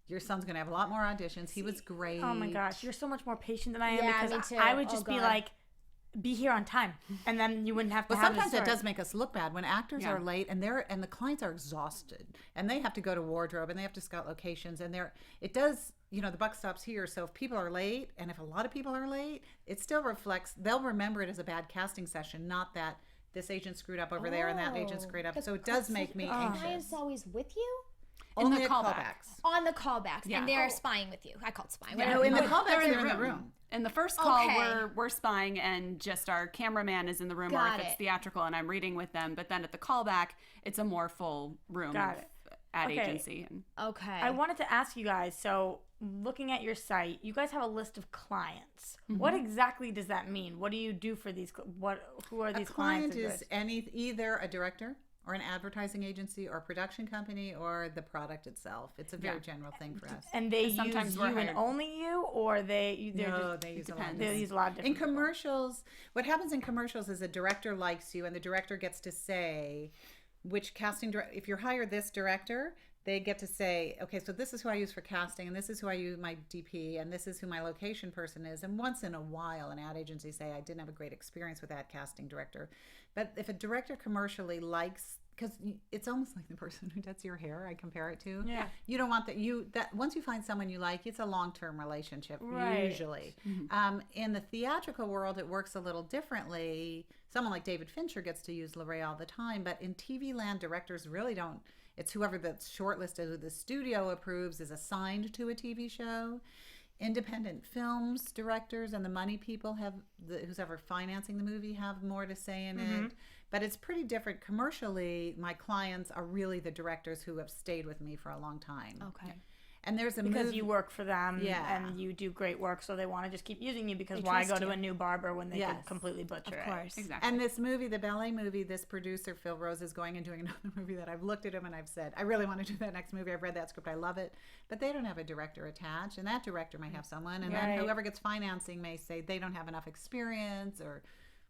Your son's gonna have a lot more auditions. He was great. Oh my gosh, you're so much more patient than I am Yeah, because me too. I would Oh, just be God. like, be here on time, and then you wouldn't have to. But have sometimes this that story. does make us look bad when actors are late and the clients are exhausted and they have to go to wardrobe and they have to scout locations, and it does, the buck stops here. So if people are late, and if a lot of people are late, it still reflects. They'll remember it as a bad casting session, not that this agent screwed up over there and that agent screwed up. So it does make me anxious. client's always with you Only the at callback. callbacks. on the callbacks, Yeah. and they're spying with you. I call it spying. Yeah. No, in the They're callbacks, they're in the room. In the first call, Okay. we're spying, and just our cameraman is in the room, or Got if it's it. theatrical, and I'm reading with them. But then at the callback, it's a more full room. Got of it. ad Okay. agency. And Okay. I wanted to ask you guys, so looking at your site, you guys have a list of clients. What exactly does that mean? What do you do for these? Who are these A client clients? of is yours? either a director or an advertising agency or a production company or the product itself. It's a very general thing for us. And they use sometimes you we're and hired. only you, or they're No, just, they use a lot. depends. they use a lot of In different people. commercials, what happens in commercials is a director likes you, and the director gets to say which casting director. If you're hired this director, they get to say, okay, so this is who I use for casting, and this is who I use my DP, and this is who my location person is. And once in a while, an ad agency say, I didn't have a great experience with that casting director. But if a director commercially likes, because it's almost like the person who does your hair, I compare it to. Yeah. You don't want that once you find someone you like, it's a long-term relationship Right. usually. In the theatrical world, it works a little differently. Someone like David Fincher gets to use Lorraine all the time, but in TV land, directors really don't. It's whoever that's shortlisted, who the studio approves, is assigned to a TV show. Independent films directors and the money people who's ever financing the movie have more to say in it. But it's pretty different commercially. My clients are really the directors who have stayed with me for a long time. Okay. And there's a Because movie, you work for them Yeah. and you do great work, so they want to just keep using you because They why trust go to you. a new barber when they Yes. could completely butcher Of it? course. exactly. and this movie, the ballet movie, this producer Phil Rose is going and doing another movie that I've looked at him and I've said, I really want to do that next movie. I've read that script, I love it, but they don't have a director attached, and that director may have someone, and Right. then whoever gets financing may say they don't have enough experience or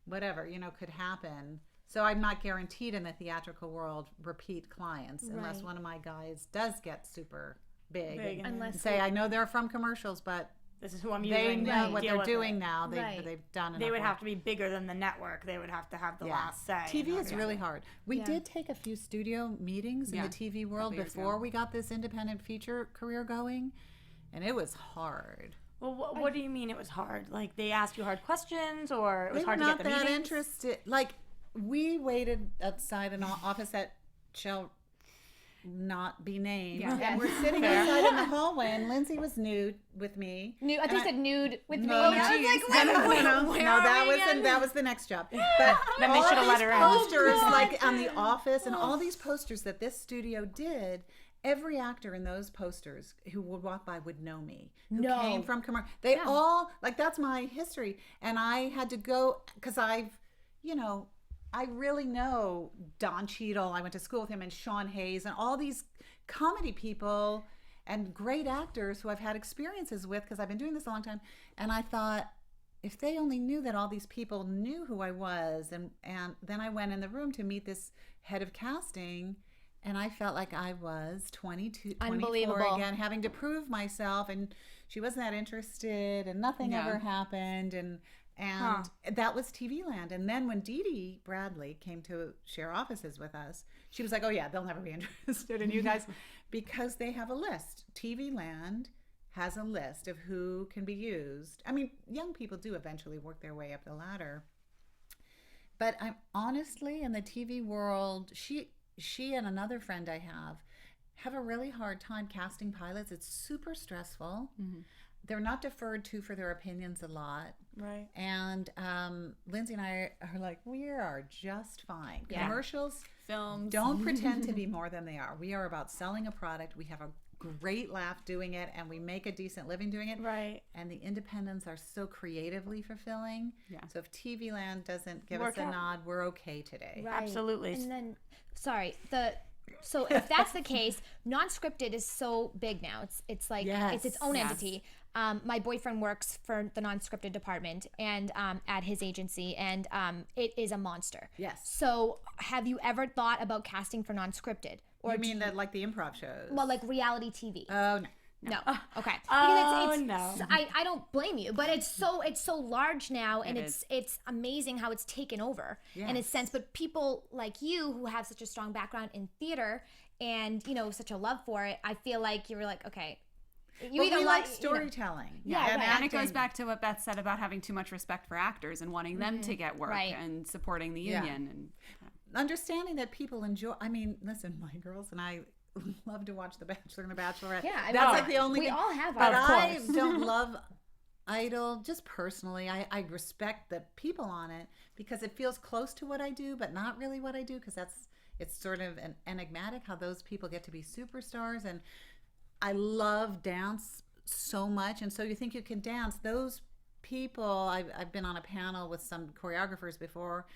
whatever, could happen. So I'm not guaranteed in the theatrical world repeat clients unless Right. one of my guys does get super big, Big and and Unless say, I know they're from commercials, but This is who I'm they using. know to what deal they're with doing it. now. Right. They've done enough They would work. have to be bigger than the network. They would have to have the Yeah. last say. TV in is order really to- hard. We Yeah. did take a few studio meetings in Yeah, the TV world years before ago. we got this independent feature career going, and it was hard. Well, what do you mean it was hard? Like they asked you hard questions, or it was They were hard to not get the that meetings? interested. Like, we waited outside an office that shall not be named, Yeah. and we're sitting outside in the hallway, and Lindsay was nude with me. Nude, I and think you said nude with me. No, I no, was like, wait, where are that we was again? that was the next job. But Then they all should of have let these her in. posters, Oh, like on The Office, and all these posters that this studio did. Every actor in those posters who would walk by would know me. Who No. came from commercial. They all that's my history, and I had to go because I really know Don Cheadle. I went to school with him, and Sean Hayes, and all these comedy people and great actors who I've had experiences with because I've been doing this a long time. And I thought, if they only knew that all these people knew who I was, and then I went in the room to meet this head of casting, and I felt like I was 22, 24 Unbelievable. again, having to prove myself, and she wasn't that interested, and nothing Yeah. ever happened, and that was TV land. And then when Dee Dee Bradley came to share offices with us, she was like, oh yeah, they'll never be interested in you guys because they have a list. TV land has a list of who can be used. I mean, young people do eventually work their way up the ladder. But I'm honestly, in the TV world, she and another friend I have a really hard time casting pilots. It's super stressful. They're not deferred to for their opinions a lot. Right. And Lindsay and I are like, we are just fine. Yeah. Commercials Films. don't pretend to be more than they are. We are about selling a product. We have a great laugh doing it, and we make a decent living doing it. Right. And the independents are so creatively fulfilling. Yeah. So if TV land doesn't give Work us a out. nod, we're okay today. Right. Absolutely. And then, so if that's the case, non-scripted is so big now. It's like it's its own Yes. entity. My boyfriend works for the non-scripted department and at his agency, and it is a monster. Yes. So have you ever thought about casting for non-scripted? Or You mean that like the improv shows? well, like reality TV? Oh, no. No. Okay. Oh, Because no. I don't blame you, but it's so large now, and It it's amazing how it's taken over in a Yes. sense. But people like you who have such a strong background in theater and such a love for it, I feel like you're like, okay, you Well, either we like like storytelling. Yeah, and right. And it goes acting. back to what Beth said about having too much respect for actors and wanting them to get work Right. and supporting the Yeah. union. And Understanding that people enjoy. I mean, listen, my girls and I love to watch The Bachelor and The Bachelorette. Yeah, I mean, that's like the only we thing. all have But our- I Of don't love Idol. Just personally, I respect the people on it because it feels close to what I do, but not really what I do because that's it's sort of an enigmatic how those people get to be superstars. And I love dance so much, and so you think you can dance. Those people, I've been on a panel with some choreographers before.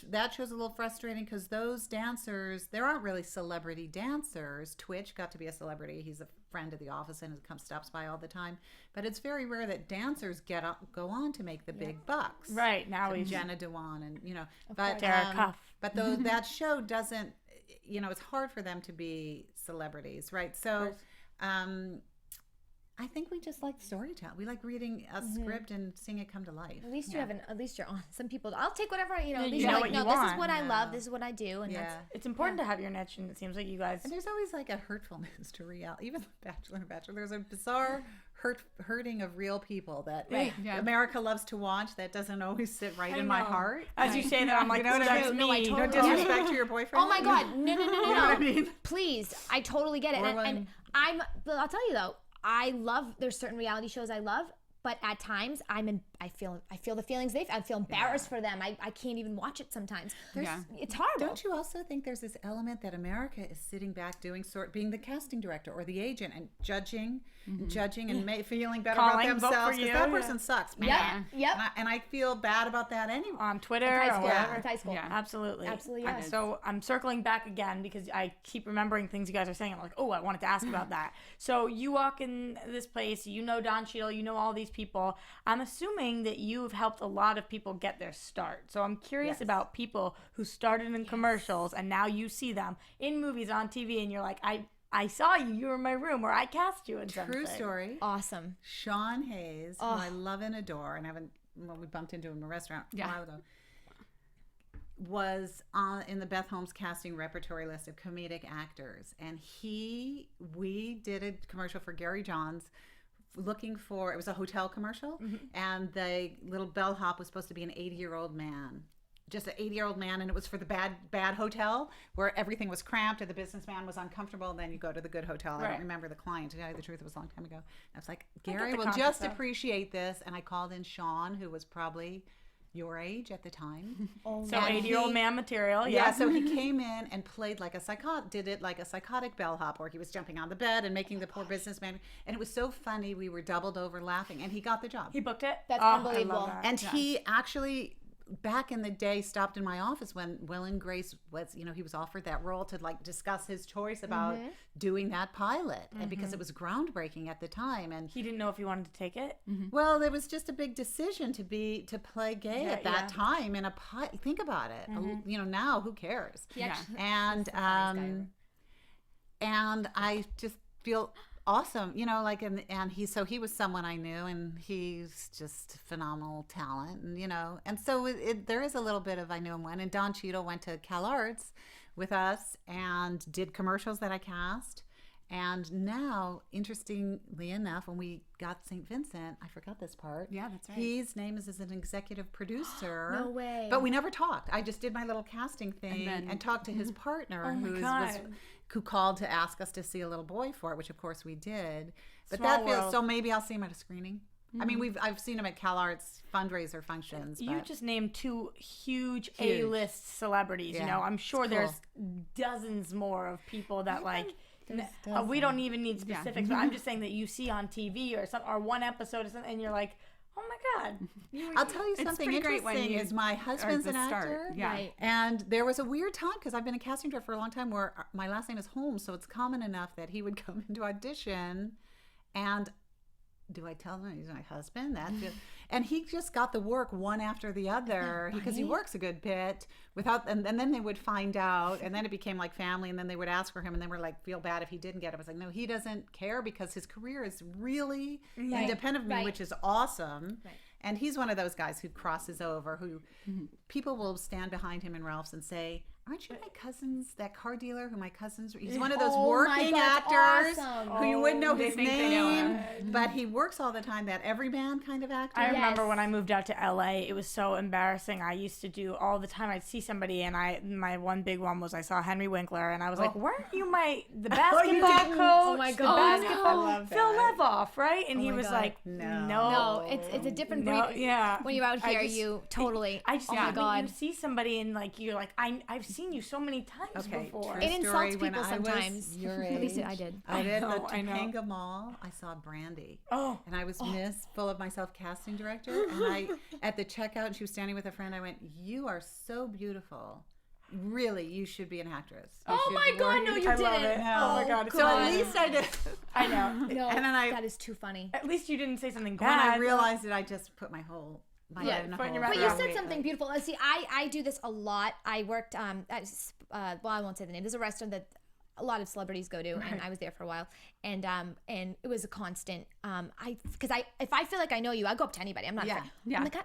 That show's a little frustrating because those dancers, there aren't really celebrity dancers. Twitch got to be a celebrity. He's a friend of the office and stops by all the time. But it's very rare that dancers go on to make the big bucks. Right, now we've Jenna Dewan and but Derek Huff. But that show doesn't, it's hard for them to be celebrities, right? So I think we just like storytelling. We like reading a script and seeing it come to life. At least at least you're on. Some people, I'll take whatever, at least you you're know like, what you this want. is what I love, this is what I do. And it's important to have your niche, and it seems like you guys. And there's always like a hurtfulness to reality. Even Bachelor and Bachelor, there's a bizarre hurting of real people that America loves to watch that doesn't always sit right in my heart. As you say that, I'm like, you know what I mean? No, I No disrespect to your boyfriend. Oh my God, no. You know what I mean? Please, I totally get it. And I'll tell you though, there's certain reality shows I love, but at times I feel the feelings I feel embarrassed for them. I can't even watch it sometimes. It's horrible. Don't you also think there's this element that America is sitting back being the casting director or the agent and judging and feeling better Calling, about themselves because that person sucks, man. Yep. And I feel bad about that anyway. On Twitter It's or whatever. high school. Yeah. Absolutely. Yes. So I'm circling back again because I keep remembering things you guys are saying. I'm like, I wanted to ask about that. So you walk in this place, Don Cheadle, all these people. I'm assuming that you've helped a lot of people get their start. So I'm curious about people who started in commercials and now you see them in movies, on TV, and you're like, I saw you were in my room, or I cast you in something. True story. Awesome. Sean Hayes, who I love and adore, and we bumped into him in a restaurant a while ago, was in the Beth Holmes Casting repertory list of comedic actors. And we did a commercial for Gary Johns looking for, it was a hotel commercial, and the little bellhop was supposed to be an 80-year-old man. Just an 80-year-old man, and it was for the bad hotel where everything was cramped and the businessman was uncomfortable, and then you go to the good hotel. I don't remember the client. To tell you the truth, it was a long time ago. I was like, Gary will just appreciate this. And I called in Sean, who was probably your age at the time. So 80-year-old man material. Yeah, so he came in and played like a psychotic bellhop, where he was jumping on the bed and making the poor businessman. And it was so funny. We were doubled over laughing, and he got the job. He booked it? That's unbelievable. I love that. And he actually, back in the day, stopped in my office when Will and Grace was, he was offered that role to discuss his choice about doing that pilot, and because it was groundbreaking at the time. And he didn't know if he wanted to take it. Well, it was just a big decision to play gay at that time in a pilot. Think about it. Now who cares? And and I just feel awesome, and he was someone I knew, and he's just phenomenal talent, and so there is a little bit of I knew him when. And Don Cheadle went to Cal Arts with us and did commercials that I cast. And now, interestingly enough, when we got St. Vincent, I forgot this part. Yeah, that's right. His name is as an executive producer. No way. But we never talked. I just did my little casting thing and talked to his partner, who called to ask us to see a little boy for it, which of course we did. But Small world. So maybe I'll see him at a screening. I mean, I've seen him at Cal Arts fundraiser functions. You just named two huge A-list celebrities. I'm sure there's dozens more of people that we don't even need specifics, but I'm just saying that you see on TV or one episode or something, and you're like, oh my God. I'll tell you something interesting is my husband's an actor. Right. And there was a weird time, because I've been a casting director for a long time, where my last name is Holmes, so it's common enough that he would come into audition, and do I tell him he's my husband? And he just got the work one after the other, because he works a good bit and then they would find out, and then it became like family, and then they would ask for him, and then we're like, feel bad if he didn't get it. I was like, no, he doesn't care, because his career is really independent of me, which is awesome. Right. And he's one of those guys who crosses over, who people will stand behind him in Ralph's and say, aren't you my cousin's, that car dealer who my cousin's, he's one of those working actors who you wouldn't know his name, but he works all the time, that everyman kind of actor. I remember when I moved out to LA, it was so embarrassing. I used to do all the time, I'd see somebody, and my one big one was I saw Henry Winkler, and I was like, weren't you the basketball coach? Oh my God. Basketball, Phil Levoff, right? And he was like, no, it's a different breed. Yeah. When you're out here, you totally, I just oh my God. You see somebody and you're like, I've seen you so many times Okay, before. true It insults story, when people I was sometimes. your At least age, I did. I did know, the I know. Topanga Mall. I saw Brandy. Oh. And I was Miss Full of Myself casting director. And I, at the checkout, and she was standing with a friend, I went, "You are so beautiful. Really, you should be an actress. You Oh should my God, work." no, you I didn't. love it. Oh my God, it's So so at least I did. I know. No, And then that is too funny. At least you didn't say something When I bad. realized it, I just put my head in a foot in hole. your mouth. But you Yeah. said something beautiful. See, I do this a lot. I worked well, I won't say the name. There's a restaurant that a lot of celebrities go to, and I was there for a while, and it was a constant. If I feel like I know you, I go up to anybody. I'm not afraid. Yeah. I'm like,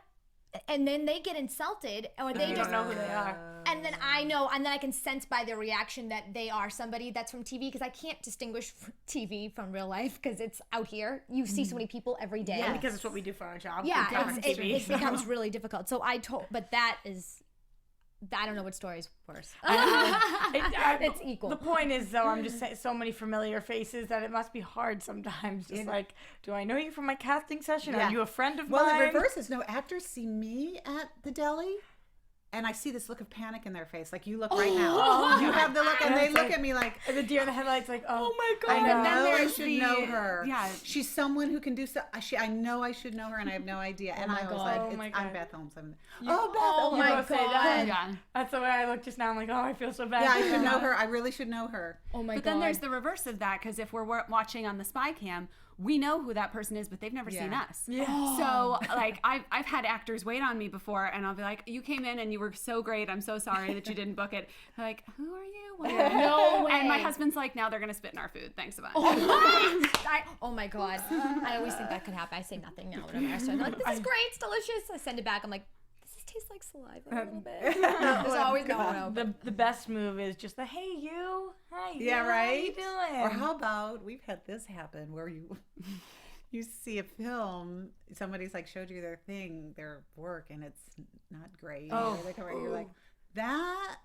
and then they get insulted, or they You just don't know who they are. and then I know, and then I can sense by their reaction that they are somebody that's from TV, because I can't distinguish TV from real life because it's out here. You see so many people every day. Yes. Because it's what we do for our job. Yeah, We cover TV, it so. becomes really difficult. So but that is, I don't know what story is worse. It's equal. The point is, though, I'm just saying so many familiar faces that it must be hard sometimes. Just like, do I know you from my casting session? Yeah. Are you a friend of Well, mine? the reverse is, no, actors see me at the deli, and I see this look of panic in their face, like you look right now. You have the look, and they look at me like, And the deer in the headlights, like, oh my God. I know, And then I there's should the- know her. yeah. She's someone who can do so. I know I should know her, and I have no idea. And I was God. like, Oh my God. I'm Beth Holmes. Oh Beth. my my God. Say that. Yeah. That's the way I look just now. I'm like, oh, I feel so bad. Yeah, I should know her. I really should know her. Oh my But God. then there's the reverse of that, because if we're watching on the spy cam, we know who that person is, but they've never seen us. Yeah. So like I've had actors wait on me before, and I'll be like, "You came in and you were so great. I'm so sorry that you didn't book it." They're like, "Who are you?" What? No way. And my husband's like, "Now they're gonna spit in our food. Thanks a bunch." Oh my God. I always think that could happen. I say nothing now when I'm at a restaurant. I'm like, this is great. It's delicious. I send it back. I'm like, this tastes like saliva a little bit. There's always no. The best move is just the, hey, you. Hey, Yeah, you, right. How you doing? Or how about, we've had this happen where you see a film, somebody's like showed you their thing, their work, and it's not great. Oh. Or they come right, you're like, that.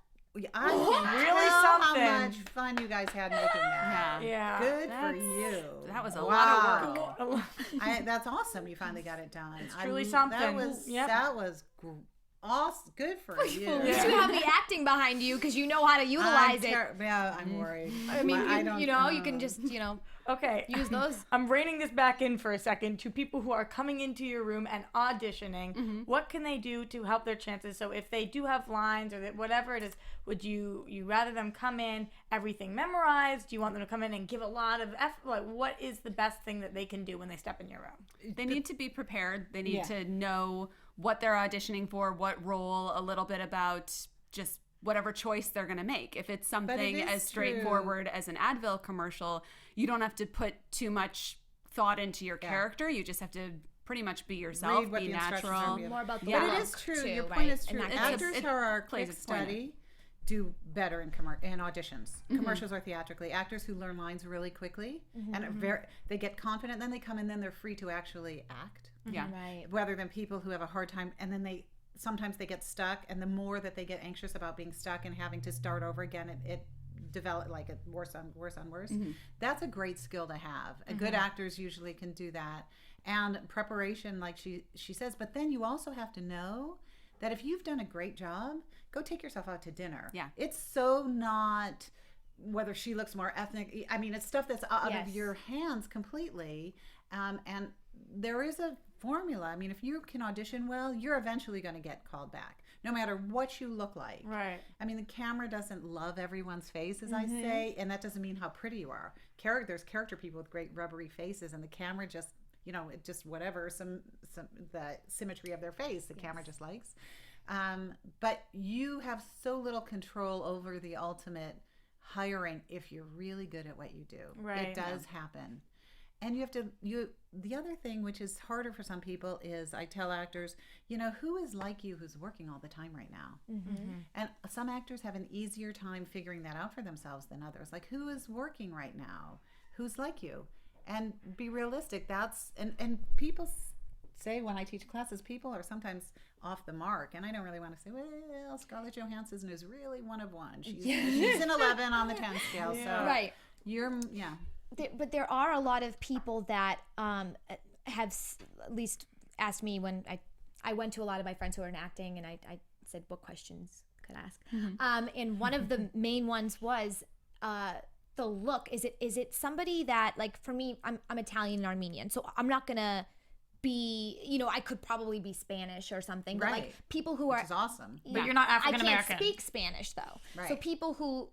I can Really tell something. how much fun you guys had making that. Yeah. Good for you. That was a Wow. lot of work. That's awesome. You finally got it done. It's truly something. That was Yep. awesome. Good for you. At least you have the acting behind you because you know how to utilize it. Yeah, I'm worried. I mean, I don't you know, you can just, Okay. use those. I'm reining this back in for a second to people who are coming into your room and auditioning. What can they do to help their chances? So if they do have lines or whatever it is, would you rather them come in everything memorized? Do you want them to come in and give a lot of effort? Like, what is the best thing that they can do when they step in your room? They need to be prepared. They need to know what they're auditioning for, what role, a little bit about just whatever choice they're going to make. If it's something is as straightforward as an Advil commercial, you don't have to put too much thought into your character. You just have to pretty much be yourself, Read what be the instructions are natural. being. More about the Yeah. But it look, is true. too, Your point right? is true. And Actors it who are plays quick its point. study do better in auditions, commercials or theatrically. Actors who learn lines really quickly and they get confident, then they come in, then they're free to actually act. Yeah. Right. Rather than people who have a hard time, and then sometimes they get stuck, and the more that they get anxious about being stuck and having to start over again, it develop like it worse on worse. That's a great skill to have. Good actors usually can do that, and preparation, like she says. But then you also have to know that if you've done a great job, go take yourself out to dinner. Yeah. It's so not whether she looks more ethnic. I mean, it's stuff that's out of your hands completely, and there is a formula. I mean, if you can audition well, you're eventually going to get called back, no matter what you look like. Right. I mean, the camera doesn't love everyone's face, as I say, and that doesn't mean how pretty you are. There's character people with great rubbery faces, and the camera just, it just whatever, some the symmetry of their face, the camera just likes. But you have so little control over the ultimate hiring if you're really good at what you do. Right. It does happen. And the other thing, which is harder for some people, is I tell actors, who is like you who's working all the time right now? And some actors have an easier time figuring that out for themselves than others. Like, who is working right now? Who's like you? And be realistic. And people say when I teach classes, people are sometimes off the mark. And I don't really want to say, well, Scarlett Johansson is really one of one. She's an 11 on the 10 scale. So Right. But there are a lot of people that have at least asked me when I went to a lot of my friends who are in acting, and I said, what questions could ask. And one of the main ones was the look. Is it somebody that, like, for me, I'm Italian and Armenian, so I'm not gonna be, I could probably be Spanish or something, but like people who Which is awesome. But you're not African American. I can't speak Spanish though. Right. So people who,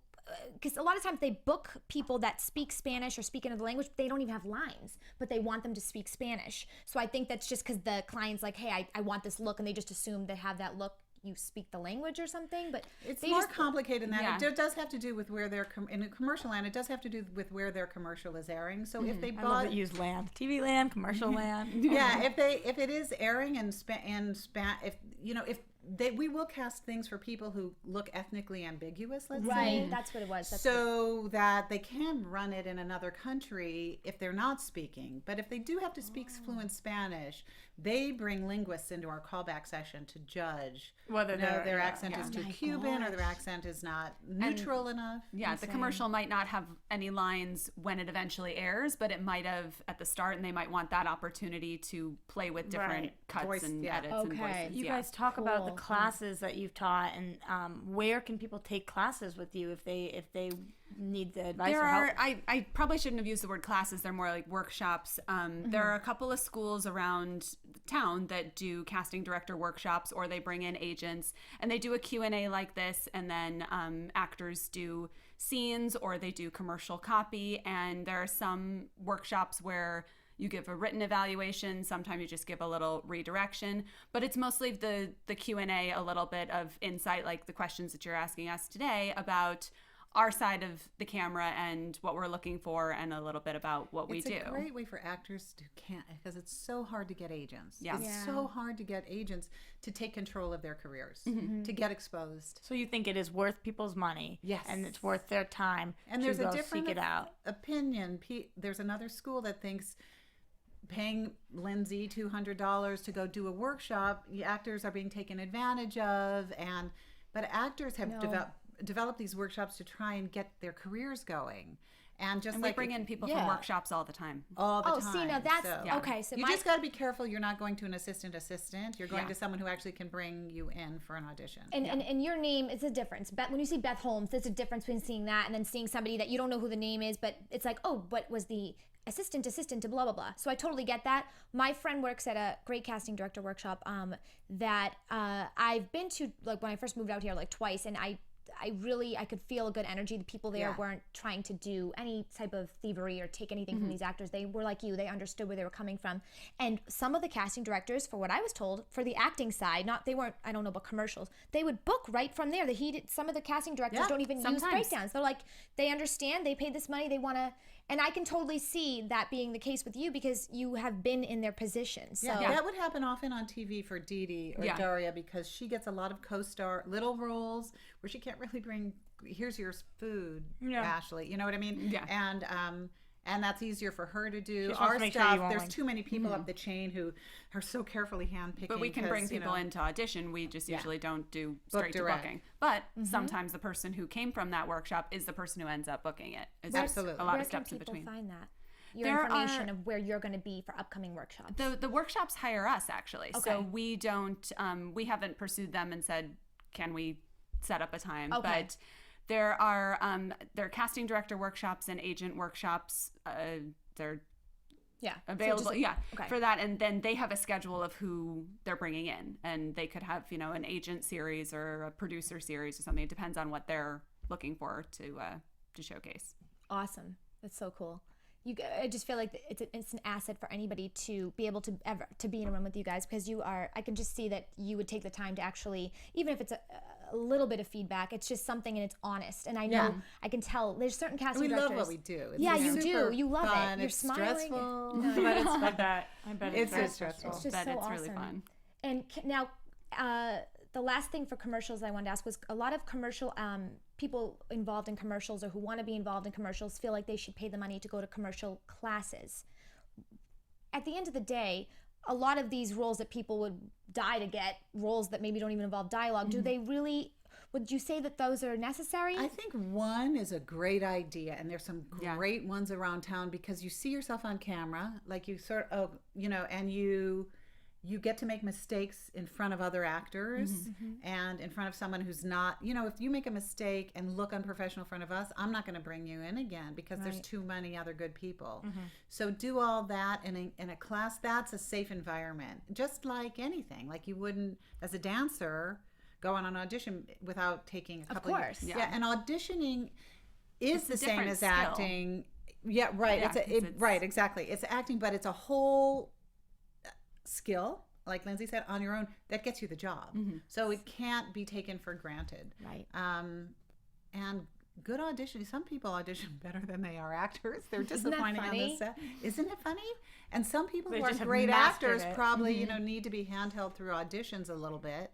because a lot of times they book people that speak Spanish or speak another language, they don't even have lines, but they want them to speak Spanish. So I think that's just because the client's like, hey, I want this look, and they just assume they have that look. You speak the language or something, but it's more complicated than that. It does have to do with where they're in a commercial land. It does have to do with where their commercial is airing. So if they I love that you use land, TV land, commercial land. if it is airing we will cast things for people who look ethnically ambiguous, let's say. Right, that's what it was. So that they can run it in another country if they're not speaking. But if they do have to speak fluent Spanish, they bring linguists into our callback session to judge whether their accent is too Cuban or their accent is not neutral enough. Yeah, the commercial might not have any lines when it eventually airs, but it might have at the start, and they might want that opportunity to play with different cuts and edits and voices. You guys talk about the classes that you've taught, and where can people take classes with you if they need the advice or help? I probably shouldn't have used the word classes. They're more like workshops. There are a couple of schools around town that do casting director workshops, or they bring in agents and they do a Q&A like this, and then actors do scenes or they do commercial copy. And there are some workshops where you give a written evaluation. Sometimes you just give a little redirection, but it's mostly the Q&A, a little bit of insight, like the questions that you're asking us today about our side of the camera and what we're looking for, and a little bit about what we do. It's a great way for actors to because it's so hard to get agents. Yeah. It's so hard to get agents to take control of their careers, to get exposed. So you think it is worth people's money? Yes. And it's worth their time and to there's go a different seek it out. opinion. There's another school that thinks paying Lindsay $200 to go do a workshop, actors are being taken advantage of, but actors have developed these workshops to try and get their careers going. And we bring in people from workshops all the time. All the time. Oh, see, now that's okay. So you just got to be careful. You're not going to an assistant. You're going to someone who actually can bring you in for an audition. And your name is a difference. When you see Beth Holmes, there's a difference between seeing that and then seeing somebody that you don't know who the name is, but it's like, oh, what was the assistant to blah blah blah. So I totally get that. My friend works at a great casting director workshop that I've been to, like, when I first moved out here, like, twice, and I could feel a good energy. The people there weren't trying to do any type of thievery or take anything from these actors. They were like you. They understood where they were coming from. And some of the casting directors, for what I was told, for the acting side, they weren't, I don't know about commercials, they would book right from there. Some of the casting directors don't even use breakdowns. They're like, they understand, they paid this money, they want to, and I can totally see that being the case with you because you have been in their position. So that would happen often on TV for Dee Dee or Daria, because she gets a lot of co-star little roles where she can't really bring, here's your food, Ashley. You know what I mean? Yeah. And that's easier for her to do. Our stuff, there's too many people up the chain who are so carefully handpicking. But we can bring people into audition. We just usually don't do straight to booking. But sometimes the person who came from that workshop is the person who ends up booking it. It's Absolutely. a lot of steps in between. Where can people find that? Your information of where you're going to be for upcoming workshops. The workshops hire us, actually. Okay. So we don't, we haven't pursued them and said, can we set up a time? Okay. But there are casting director workshops and agent workshops. They're available for that, and then they have a schedule of who they're bringing in, and they could have an agent series or a producer series or something. It depends on what they're looking for to showcase. Awesome. That's so cool. I just feel like it's an asset for anybody to be able to be in a room with you guys, because I can just see that you would take the time to actually, even if it's a little bit of feedback, it's just something and it's honest. And I know, I can tell there's certain casting directors. We love what we do. You do. You love fun. it. You're it's smiling. Stressful. I bet it's so stressful. It's just but so it's awesome. really fun. And now, the last thing for commercials I wanted to ask was, a lot of commercial people involved in commercials or who want to be involved in commercials feel like they should pay the money to go to commercial classes. At the end of the day, a lot of these roles that people would die to get, roles that maybe don't even involve dialogue, do they really, would you say that those are necessary? I think one is a great idea, and there's some great ones around town, because you see yourself on camera, like you sort of, and you you get to make mistakes in front of other actors and in front of someone who's not, if you make a mistake and look unprofessional in front of us, I'm not going to bring you in again because there's too many other good people. So do all that in a class. That's a safe environment, just like anything. Like you wouldn't, as a dancer, go on an audition without taking a couple Of course. Yeah, and auditioning is the same different as skill. acting. Yeah, right. Yeah, right, exactly. It's acting, but it's a whole skill, like Lindsay said, on your own that gets you the job. So it can't be taken for granted. Right. And good auditioning. Some people audition better than they are actors. They're that disappointing on the funny? set. Isn't it funny? And some people They who are just have great mastered actors it. probably, need to be handheld through auditions a little bit.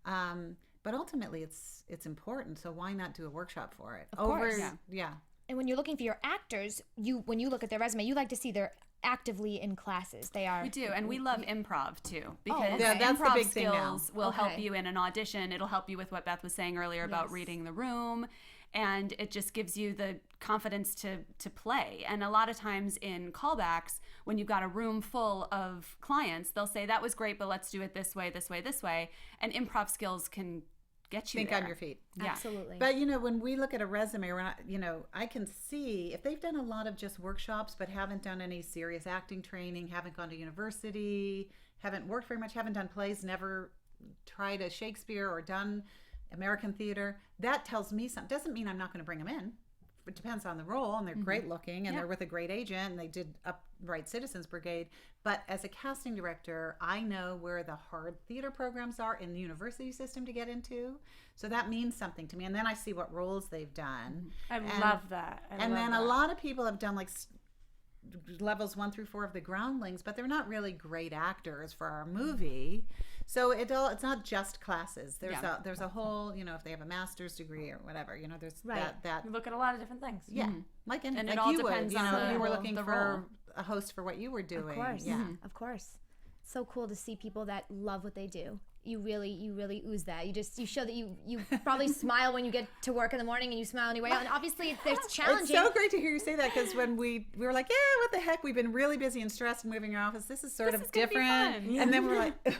But ultimately, it's important. So why not do a workshop for it? Of course. Yeah. And when you're looking for your actors, when you look at their resume, you like to see they're actively in classes. They are. We do, and we love improv too, because okay. Yeah, that's the improv big thing now. skills will help Okay. you in an audition. It'll help you with what Beth was saying earlier about Yes. reading the room, and it just gives you the confidence to play. And a lot of times in callbacks, when you've got a room full of clients, they'll say, that was great, but let's do it this way, this way, this way. And improv skills can get you Think there. on your feet. Yeah. Absolutely. But when we look at a resume, we're not, I can see if they've done a lot of just workshops but haven't done any serious acting training, haven't gone to university, haven't worked very much, haven't done plays, never tried a Shakespeare or done American theater, that tells me something. Doesn't mean I'm not going to bring them in. It depends on the role, and they're great looking, and they're with a great agent, and they did Upright Citizens Brigade. But as a casting director, I know where the hard theater programs are in the university system to get into. So that means something to me. And then I see what roles they've done. I And- love that. And then a lot of people have done like levels 1 through 4 of the groundlings, but they're not really great actors for our movie. So it's not just classes. There's a whole, if they have a master's degree or whatever, there's that You look at a lot of different things. yeah, like And like it all you would, depends on if you were the looking role. for a host for what you were doing. Of course. Yeah. Of course. So cool to see people that love what they do. You really ooze that. You show that you probably smile when you get to work in the morning, and you smile on your way out. And obviously, it's challenging. It's so great to hear you say that, because when we were like, yeah, what the heck? We've been really busy and stressed and moving your office. This is sort This of is gonna be different. fun. And then we're like,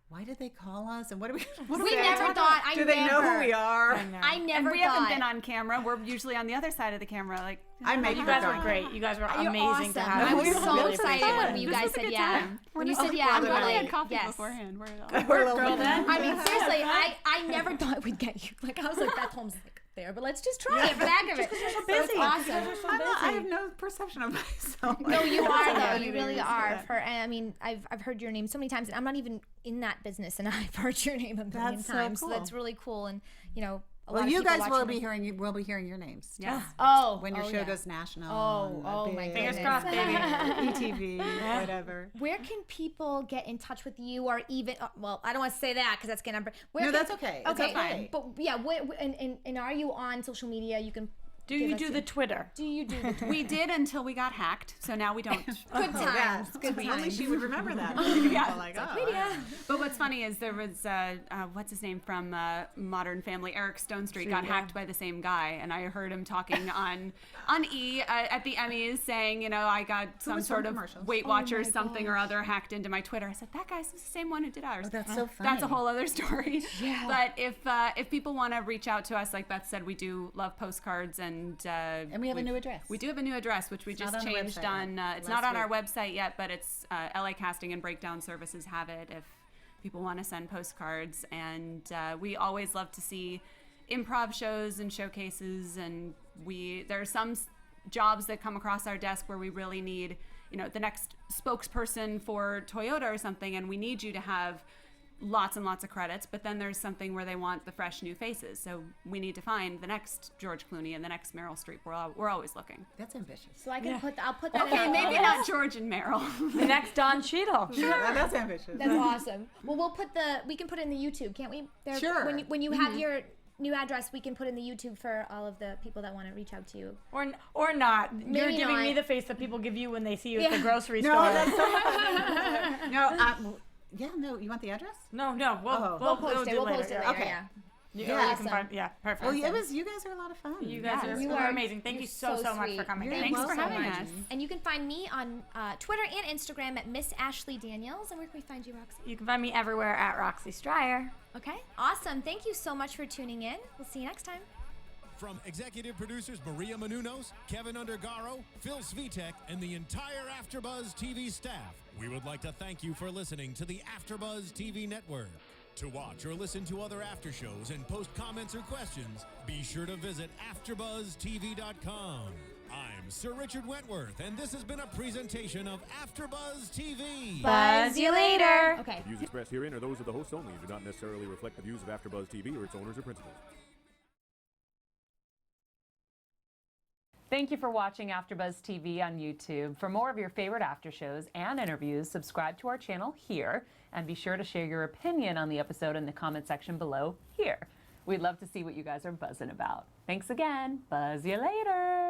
why did they call us? And what do we? What do We we never talk thought- about? I Do they know who never- we are? I never And we thought. haven't been on camera. We're usually on the other side of the camera. Like, I make You her guys go. were great. You guys were You're amazing awesome. to have. I was We so really excited appreciate when you it. guys This was a said good yeah. time. When you We're said not- yeah, we I'm only really had coffee yes. beforehand. We're We're a little Girl bit- then? I mean, seriously, I never thought we'd get you. Like, I was like, Beth Holmes is like there, but let's just try it for the heck of it. busy. It's awesome. I have no perception of myself. No, you are though. I You need really to are. say that. I mean, I've heard your name so many times, and I'm not even in that business, and I've heard your name a million That's so times. So cool. that's really cool, and a lot Well, of you people guys will watching be this- hearing. We'll be hearing your names. Yes. Oh, When your oh, show yeah. goes national. Oh, my Fingers goodness. crossed, baby. ETV, whatever. Where can people get in touch with you, or even? Well, I don't want to say that because that's gonna. No, that's okay. It's Okay, okay. but yeah, and are you on social media? You can. Do give you us do your- the Twitter? Do you do the Twitter? We did until we got hacked, so now we don't. Good times. Good Only times. she would remember that. Yeah. Like, oh. But what's funny is there was what's his name from Modern Family, Eric Stonestreet, got hacked by the same guy, and I heard him talking on E at the Emmys saying, I got some was sort from of commercials. Weight Watchers something or other hacked into my Twitter. I said, that guy's the same one who did ours. Oh, that's so funny. That's a whole other story. Yeah. But if people want to reach out to us, like Beth said, we do love postcards, and we have a new address. We do have a new address, which we just not on the changed website on. yet. It's Last not on our week. website yet, but it's LA Casting and Breakdown Services have it if people want to send postcards. And we always love to see improv shows and showcases. And there are some jobs that come across our desk where we really need, the next spokesperson for Toyota or something, and we need you to have lots and lots of credits, but then there's something where they want the fresh new faces, so we need to find the next George Clooney and the next Meryl Streep. We're always looking. That's ambitious. So I can I'll put that. Okay, in maybe not George and Meryl. The next Don Cheadle. Yeah, that's ambitious. That's awesome. Well, we can put it in the YouTube, can't we? Sure. When you have your new address, we can put in the YouTube for all of the people that want to reach out to you. Or not. You're Maybe giving not. me the face that people give you when they see you at Yeah. the grocery No, store. that's so funny. No, you want the address? No, Oh. We'll post do it. We'll later, post it yeah. later. Okay. Yeah. Yeah. You can find, yeah, perfect. Well, you guys are a lot of fun. You guys You are are- amazing. Thank you you're so so much sweet. for coming. You're Thanks Thanks for for having having us. And you can find me on Twitter and Instagram at Miss Ashley Daniels. And where can we find you, Roxy? You can find me everywhere at Roxy Striar. Okay, awesome. Thank you so much for tuning in. We'll see you next time. From executive producers Maria Menounos, Kevin Undergaro, Phil Svitek, and the entire AfterBuzz TV staff, we would like to thank you for listening to the AfterBuzz TV network. To watch or listen to other after shows and post comments or questions, be sure to visit AfterBuzzTV.com. I'm Sir Richard Wentworth, and this has been a presentation of AfterBuzz TV. Buzz you later. Okay. The views expressed herein are those of the hosts only and do not necessarily reflect the views of AfterBuzz TV or its owners or principals. Thank you for watching AfterBuzz TV on YouTube. For more of your favorite after shows and interviews, subscribe to our channel here, and be sure to share your opinion on the episode in the comment section below here. We'd love to see what you guys are buzzing about. Thanks again. Buzz you later.